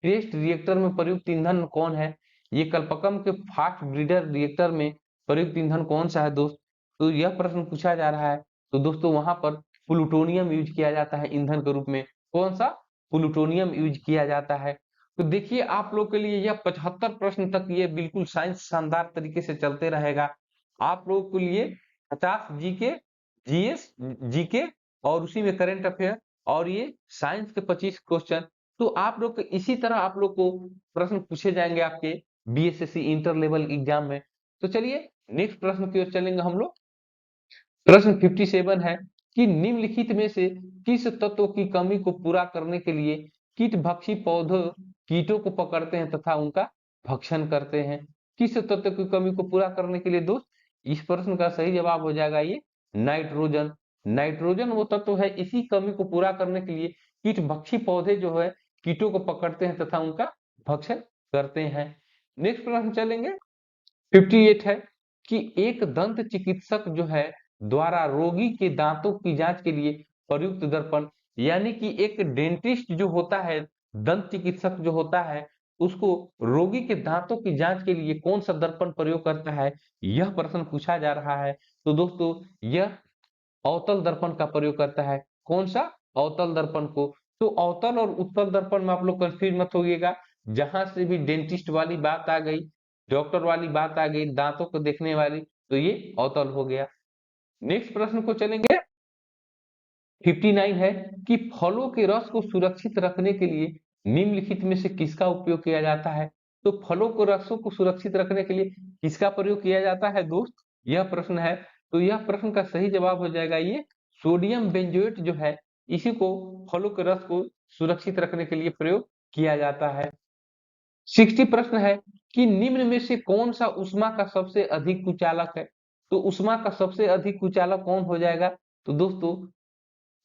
टेस्ट रिएक्टर में प्रयुक्त ईंधन कौन है? ये कल्पकम के फास्ट ब्रीडर रिएक्टर में प्रयुक्त ईंधन कौन सा है दोस्त? तो यह प्रश्न पूछा जा रहा है। तो दोस्तों वहां पर प्लूटोनियम यूज किया जाता है ईंधन के रूप में। कौन सा? प्लूटोनियम यूज किया जाता है। तो देखिए आप लोग के लिए यह 75 प्रश्न तक ये बिल्कुल साइंस शानदार तरीके से चलते रहेगा। आप लोगों के लिए 50 जीके, जीएस, जीके और उसी में करंट अफेयर और ये साइंस के 25 क्वेश्चन। तो आप लोग इसी तरह आप लोग को प्रश्न पूछे जाएंगे आपके बीएसएससी इंटर लेवल एग्जाम में। तो चलिए नेक्स्ट प्रश्न की ओर चलेंगे हम लोग। प्रश्न 57 है कि निम्नलिखित में से किस तत्व की कमी को पूरा करने के लिए कीट भक्षी पौधे कीटों को पकड़ते हैं तथा उनका भक्षण करते हैं? किस तत्व की कमी को पूरा करने के लिए दोस्त? इस प्रश्न का सही जवाब हो जाएगा ये नाइट्रोजन। नाइट्रोजन वो तत्व है, इसी कमी को पूरा करने के लिए कीट भक्षी पौधे जो है कीटों को पकड़ते हैं तथा उनका भक्षण करते हैं। नेक्स्ट प्रश्न चलेंगे। 58 है कि एक दंत चिकित्सक जो है द्वारा रोगी के दांतों की जांच के लिए प्रयुक्त दर्पण, यानी कि एक डेंटिस्ट जो होता है, दंत चिकित्सक जो होता है, उसको रोगी के दांतों की जांच के लिए कौन सा दर्पण प्रयोग करता है, यह प्रश्न पूछा जा रहा है। तो दोस्तों यह अवतल दर्पण का प्रयोग करता है। कौन सा? अवतल दर्पण को। तो अवतल और उत्तल दर्पण में आप लोग कंफ्यूज मत होइएगा। जहां से भी डेंटिस्ट वाली बात आ गई, डॉक्टर वाली बात आ गई, दांतों को देखने वाली, तो ये अवतल हो गया। नेक्स्ट प्रश्न को चलेंगे। 59 है कि फलों के रस को सुरक्षित रखने के लिए निम्नलिखित में से किसका उपयोग किया जाता है? तो फलों को रसों को सुरक्षित रखने के लिए किसका प्रयोग किया जाता है दोस्त? यह प्रश्न है। तो यह प्रश्न का सही जवाब हो जाएगा ये सोडियम बेंजोएट जो है, इसी को फलों के रस को सुरक्षित रखने के लिए प्रयोग किया जाता है। 60 प्रश्न है कि निम्न में से कौन सा ऊष्मा का सबसे अधिक कुचालक है? तो ऊष्मा का सबसे अधिक कुचालक कौन हो जाएगा? तो दोस्तों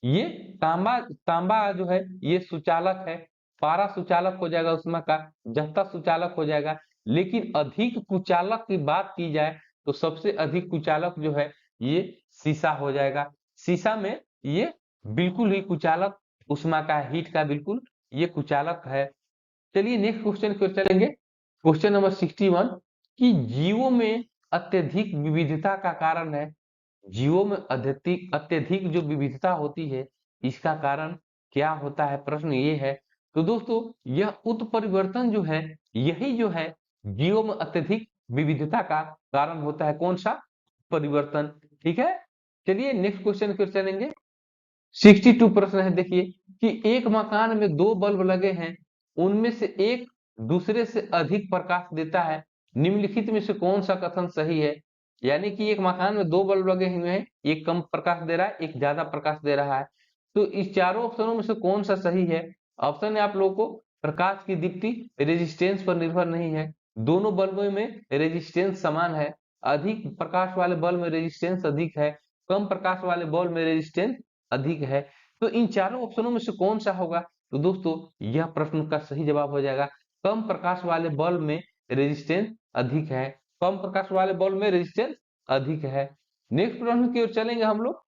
ये तांबा तांबा जो है ये सुचालक है। पारा सुचालक हो जाएगा ऊष्मा का, जस्ता सुचालक हो जाएगा। लेकिन अधिक कुचालक की बात की जाए तो सबसे अधिक कुचालक जो है ये शीशा हो जाएगा। शीशा में ये बिल्कुल ही कुचालक ऊष्मा का, हीट का बिल्कुल ये कुचालक है। चलिए नेक्स्ट क्वेश्चन की ओर चलेंगे। क्वेश्चन नंबर 61 कि जीवों में अत्यधिक विविधता का कारण है। जीवों में अत्यधिक अत्यधिक जो विविधता होती है, इसका कारण क्या होता है? प्रश्न ये है। तो दोस्तों यह उत्परिवर्तन जो है, यही जो है जीवों में अत्यधिक विविधता का कारण होता है। कौन सा? परिवर्तन। ठीक है। चलिए नेक्स्ट क्वेश्चन की ओर चलेंगे। 62 प्रश्न है, देखिए कि एक मकान में दो बल्ब लगे हैं, उनमें से एक दूसरे से अधिक प्रकाश देता है, निम्नलिखित में से कौन सा कथन सही है? यानी कि एक मकान में दो बल्ब लगे हुए हैं, एक कम प्रकाश दे रहा है, एक ज्यादा प्रकाश दे रहा है। तो इस चारों ऑप्शनों में से कौन सा सही है? ऑप्शन है आप लोगों को, प्रकाश की दीप्ति रेजिस्टेंस पर निर्भर नहीं है, दोनों बल्बों में रेजिस्टेंस समान है, अधिक प्रकाश वाले बल्ब में रेजिस्टेंस अधिक है, कम प्रकाश वाले बल्ब में रेजिस्टेंस अधिक है। तो इन चारों ऑप्शनों में से कौन सा होगा? तो दोस्तों यह प्रश्न का सही जवाब हो जाएगा कम प्रकाश वाले बल्ब में रेजिस्टेंस अधिक है। कम प्रकाश वाले बल्ब में रेजिस्टेंस अधिक है। नेक्स्ट प्रश्न की ओर चलेंगे हम लोग।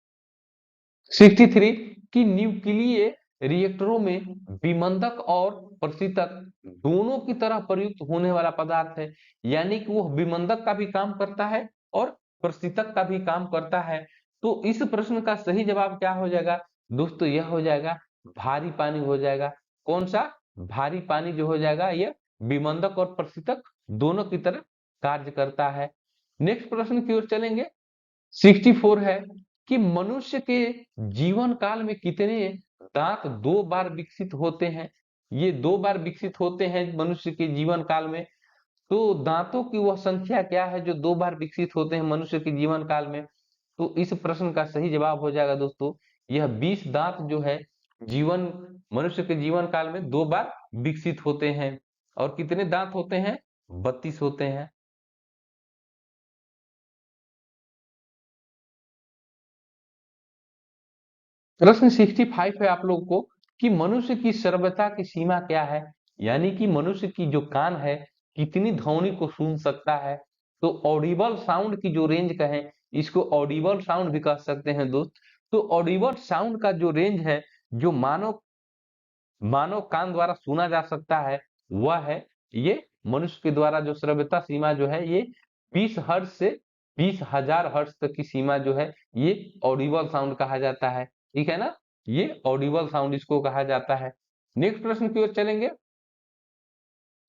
63 कि न्यूक्लियर रिएक्टरों में विमंदक और प्रशीतक दोनों की तरह प्रयुक्त होने वाला पदार्थ है, यानी कि वो विमंदक का भी काम करता है और प्रशीतक का भी काम करता है। तो इस प्रश्न का सही जवाब क्या हो जाएगा दोस्तों? यह हो जाएगा भारी पानी हो जाएगा। कौन सा? भारी पानी जो हो जाएगा ये विमंदक और प्रशीतक दोनों की तरह कार्य करता है। नेक्स्ट प्रश्न की ओर चलेंगे। 64 है कि मनुष्य के जीवन काल में कितने दांत दो बार विकसित होते हैं? ये दो बार विकसित होते हैं मनुष्य के जीवन काल में। तो दांतों की वह संख्या क्या है जो दो बार विकसित होते हैं मनुष्य के जीवन काल में? तो इस प्रश्न का सही जवाब हो जाएगा दोस्तों यह 20 दांत जो है जीवन मनुष्य के जीवन काल में दो बार विकसित होते हैं। और कितने दांत होते हैं? 32 होते हैं। प्रश्न 65 है आप लोगों को कि मनुष्य की श्रव्यता की सीमा क्या है? यानी कि मनुष्य की जो कान है कितनी ध्वनि को सुन सकता है? तो ऑडिबल साउंड की जो रेंज कहें, इसको ऑडिबल साउंड भी कह सकते हैं दोस्त। तो ऑडिबल साउंड का जो रेंज है, जो मानव मानव कान द्वारा सुना जा सकता है, वह है ये मनुष्य के द्वारा जो श्रव्यता सीमा जो है ये 20 हर्ट्ज से 20,000 हर्ट्ज तक की सीमा जो है ये ऑडिबल साउंड कहा जाता है। ठीक है ना? ये ऑडिबल साउंड इसको कहा जाता है। नेक्स्ट प्रश्न की ओर चलेंगे।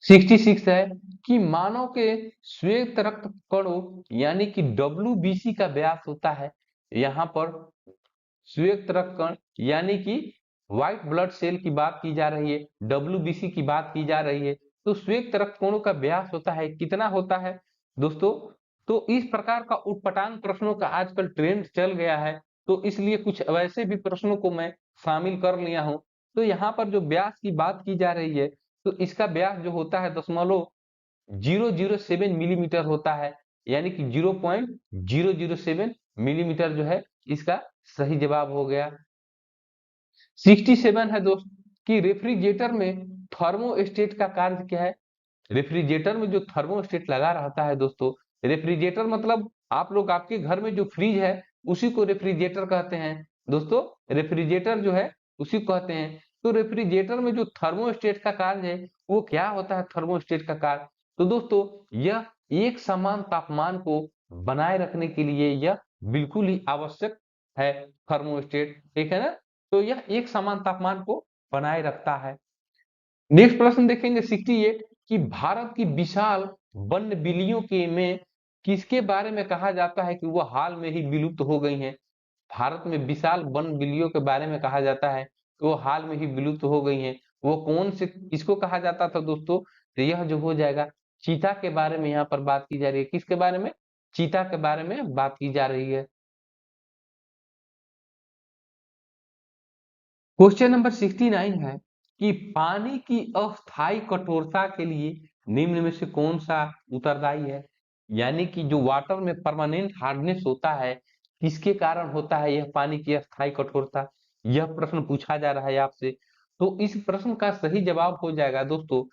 66 है कि मानव के श्वेत रक्त कणों यानी कि WBC का व्यास होता है। यहाँ पर श्वेत रक्त कण यानी कि व्हाइट ब्लड सेल की बात की जा रही है, WBC की बात की जा रही है। तो श्वेत रक्त कणों का व्यास होता है, कितना होता है दोस्तों? तो इस प्रकार का उटपटांग प्रश्नों का आजकल ट्रेंड चल गया है, तो इसलिए कुछ वैसे भी प्रश्नों को मैं शामिल कर लिया हूं। तो यहाँ पर जो व्यास की बात की जा रही है, तो इसका व्यास जो होता है 0.007 मिलीमीटर होता है, यानी कि 0.007 मिलीमीटर जो है इसका सही जवाब हो गया। 67 है दोस्त कि रेफ्रिजरेटर में थर्मोस्टेट का कार्य क्या है? रेफ्रिजरेटर में जो थर्मोस्टेट लगा रहता है दोस्तों, रेफ्रिजरेटर मतलब आप लोग आपके घर में जो फ्रिज है उसी को रेफ्रिजरेटर कहते हैं दोस्तों। रेफ्रिजरेटर जो है उसी को कहते हैं। तो रेफ्रिजरेटर में जो थर्मोस्टेट का कार्य है वो क्या होता है? थर्मोस्टेट का कार्य, तो दोस्तों यह एक समान तापमान को बनाए रखने के लिए यह बिल्कुल ही आवश्यक है थर्मोस्टेट, ठीक है ना। तो यह एक समान तापमान को बनाए रखता है। नेक्स्ट प्रश्न देखेंगे 68 कि भारत की विशाल वन्य बिल्लियों के में किसके बारे में कहा जाता है कि वो हाल में ही विलुप्त हो गई हैं? भारत में विशाल वन्य बिल्लियों के बारे में कहा जाता है कि वो हाल में ही विलुप्त हो गई हैं। वो कौन से किसको कहा जाता था दोस्तों? तो यह जो हो जाएगा चीता के बारे में यहाँ पर बात की जा रही है। किसके बारे में? चीता के बारे में बात की जा रही है। क्वेश्चन नंबर 69 है कि पानी की अस्थायी कठोरता के लिए निम्न में से कौन सा उत्तरदायी है? यानी कि जो वाटर में परमानेंट हार्डनेस होता है किसके कारण होता है यह पानी की अस्थायी कठोरता? यह प्रश्न पूछा जा रहा है आपसे। तो इस प्रश्न का सही जवाब हो जाएगा दोस्तों,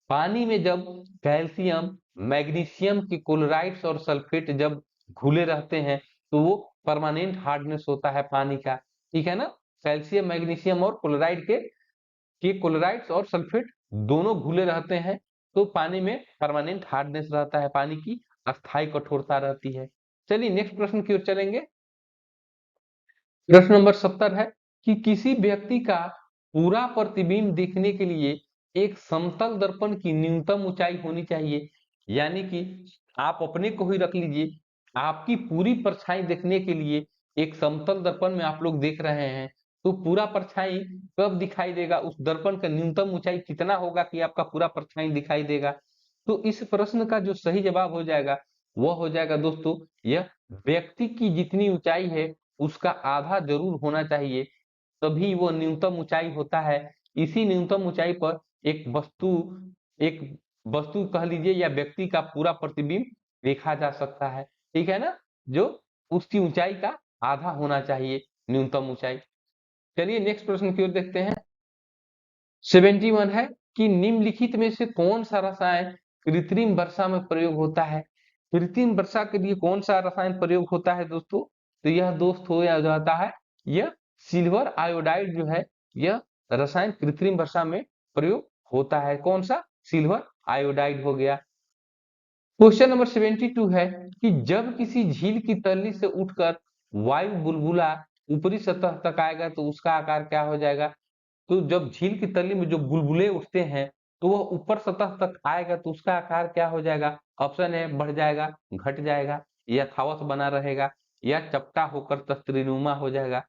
पानी में जब कैल्शियम मैग्नीशियम की क्लोराइड्स और सल्फेट जब घुले रहते हैं तो वो परमानेंट हार्डनेस होता है पानी का, ठीक है ना। कैल्शियम मैग्नीशियम और क्लोराइड के क्लोराइड्स और सल्फेट दोनों घुले रहते हैं तो पानी में परमानेंट हार्डनेस रहता है, पानी की अस्थायी कठोरता रहती है। चलिए नेक्स्ट प्रश्न की ओर चलेंगे। प्रश्न नंबर 70 है कि किसी व्यक्ति का पूरा प्रतिबिंब देखने के लिए एक समतल दर्पण की न्यूनतम ऊंचाई होनी चाहिए। यानी कि आप अपने को ही रख लीजिए, आपकी पूरी परछाई देखने के लिए एक समतल दर्पण में आप लोग देख रहे हैं तो पूरा परछाई कब दिखाई देगा? उस दर्पण का न्यूनतम ऊंचाई कितना होगा कि आपका पूरा परछाई दिखाई देगा? तो इस प्रश्न का जो सही जवाब हो जाएगा वह हो जाएगा दोस्तों, यह व्यक्ति की जितनी ऊंचाई है उसका आधा जरूर होना चाहिए, तभी वो न्यूनतम ऊंचाई होता है। इसी न्यूनतम ऊंचाई पर एक वस्तु कह लीजिए या व्यक्ति का पूरा प्रतिबिंब देखा जा सकता है, ठीक है ना। जो उसकी ऊंचाई का आधा होना चाहिए न्यूनतम ऊंचाई। चलिए नेक्स्ट प्रश्न की ओर देखते हैं। 71 है कि निम्नलिखित में से कौन सा रसायन कृत्रिम वर्षा में प्रयोग होता है? कृत्रिम वर्षा के लिए कौन सा रसायन प्रयोग होता है दोस्तों? तो यह दोस्त हो या जाता है यह सिल्वर आयोडाइड जो है यह रसायन कृत्रिम वर्षा में प्रयोग होता है। कौन सा? सिल्वर आयोडाइड हो गया। क्वेश्चन नंबर 72 है कि जब किसी झील की तली से उठकर वायु बुलबुला ऊपरी सतह तक आएगा तो उसका आकार क्या हो जाएगा? तो जब झील की तली में जो बुलबुले उठते हैं तो वह ऊपर सतह तक आएगा तो उसका आकार क्या हो जाएगा? ऑप्शन है बढ़ जाएगा, घट जाएगा, यथावत बना रहेगा या चपटा होकर तस्त्रीनुमा हो जाएगा।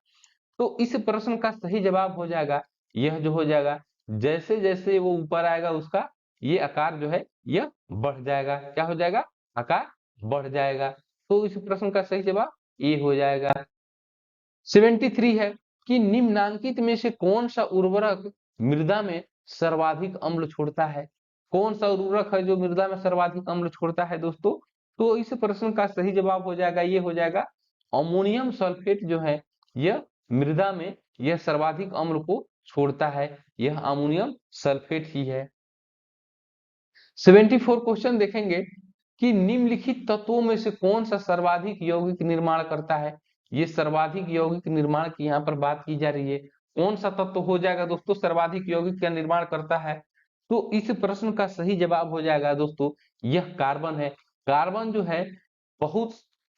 तो इस प्रश्न का सही जवाब हो जाएगा यह जो हो जाएगा जैसे जैसे वो ऊपर आएगा उसका ये आकार जो है यह बढ़ जाएगा। क्या हो जाएगा? आकार बढ़ जाएगा। तो इस प्रश्न का सही जवाब ये हो जाएगा। 73 है कि निम्नांकित में से कौन सा उर्वरक मृदा में सर्वाधिक अम्ल छोड़ता है? कौन सा उर्वरक है जो मृदा में सर्वाधिक अम्ल छोड़ता है दोस्तों? तो इस प्रश्न का सही जवाब हो जाएगा ये हो जाएगा अमोनियम सल्फेट जो है यह मृदा में यह सर्वाधिक अम्ल को छोड़ता है, यह अमोनियम सल्फेट ही है। 74 क्वेश्चन देखेंगे कि निम्नलिखित तत्वों में से कौन सा सर्वाधिक यौगिक निर्माण करता है? ये सर्वाधिक यौगिक निर्माण की यहाँ पर बात की जा रही है। कौन सा तत्व हो जाएगा दोस्तों सर्वाधिक यौगिक का निर्माण करता है? तो इस प्रश्न का सही जवाब हो जाएगा दोस्तों यह कार्बन है। कार्बन जो है बहुत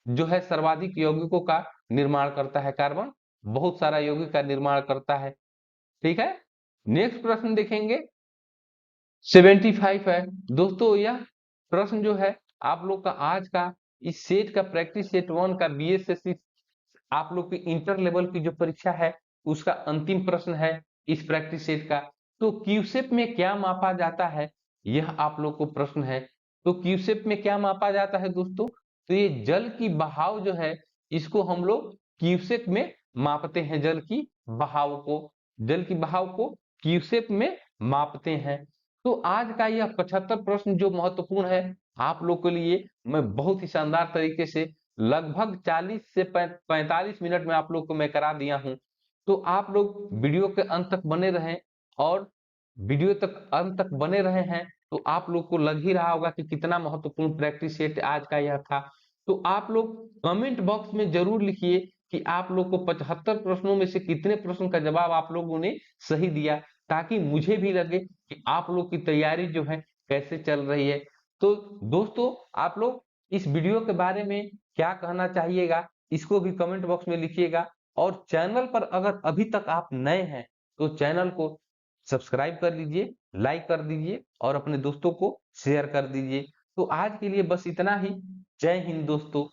जो है सर्वाधिक यौगिकों का निर्माण करता है। कार्बन बहुत सारा यौगिक का निर्माण करता है, ठीक है। नेक्स्ट प्रश्न देखेंगे 75 है दोस्तों। यह प्रश्न जो है आप लोग का आज का इस सेट का प्रैक्टिस सेट 1 का बीएसएससी आप लोग की इंटर लेवल की जो परीक्षा है उसका अंतिम प्रश्न है इस प्रैक्टिस सेट का। तो क्यूसेप में क्या मापा जाता है यह आप लोग को प्रश्न है। तो क्यूसेप में क्या मापा जाता है दोस्तों? तो ये जल की बहाव जो है इसको हम लोग क्यूसेक में मापते हैं। जल की बहाव को क्यूसेक में मापते हैं। तो आज का यह 75 प्रश्न जो महत्वपूर्ण है आप लोग के लिए मैं बहुत ही शानदार तरीके से लगभग 40 से 45 मिनट में आप लोग को मैं करा दिया हूं। तो आप लोग वीडियो के अंत तक बने रहें और वीडियो तक अंत तक बने रहे हैं तो आप लोग को लग ही रहा होगा कि कितना महत्वपूर्ण प्रैक्टिस सेट आज का यह था। तो आप लोग कमेंट बॉक्स में जरूर लिखिए कि आप लोग को 75 प्रश्नों में से कितने प्रश्न का जवाब आप लोगों ने सही दिया, ताकि मुझे भी लगे कि आप लोग की तैयारी जो है कैसे चल रही है। तो दोस्तों, आप लोग इस वीडियो के बारे में क्या कहना चाहिएगा, इसको भी कमेंट बॉक्स में लिखिएगा। और चैनल पर अगर अभी तक आप नए हैं तो चैनल को सब्सक्राइब कर लीजिए, लाइक कर दीजिए और अपने दोस्तों को शेयर कर दीजिए। तो आज के लिए बस इतना ही। जय हिंद दोस्तों।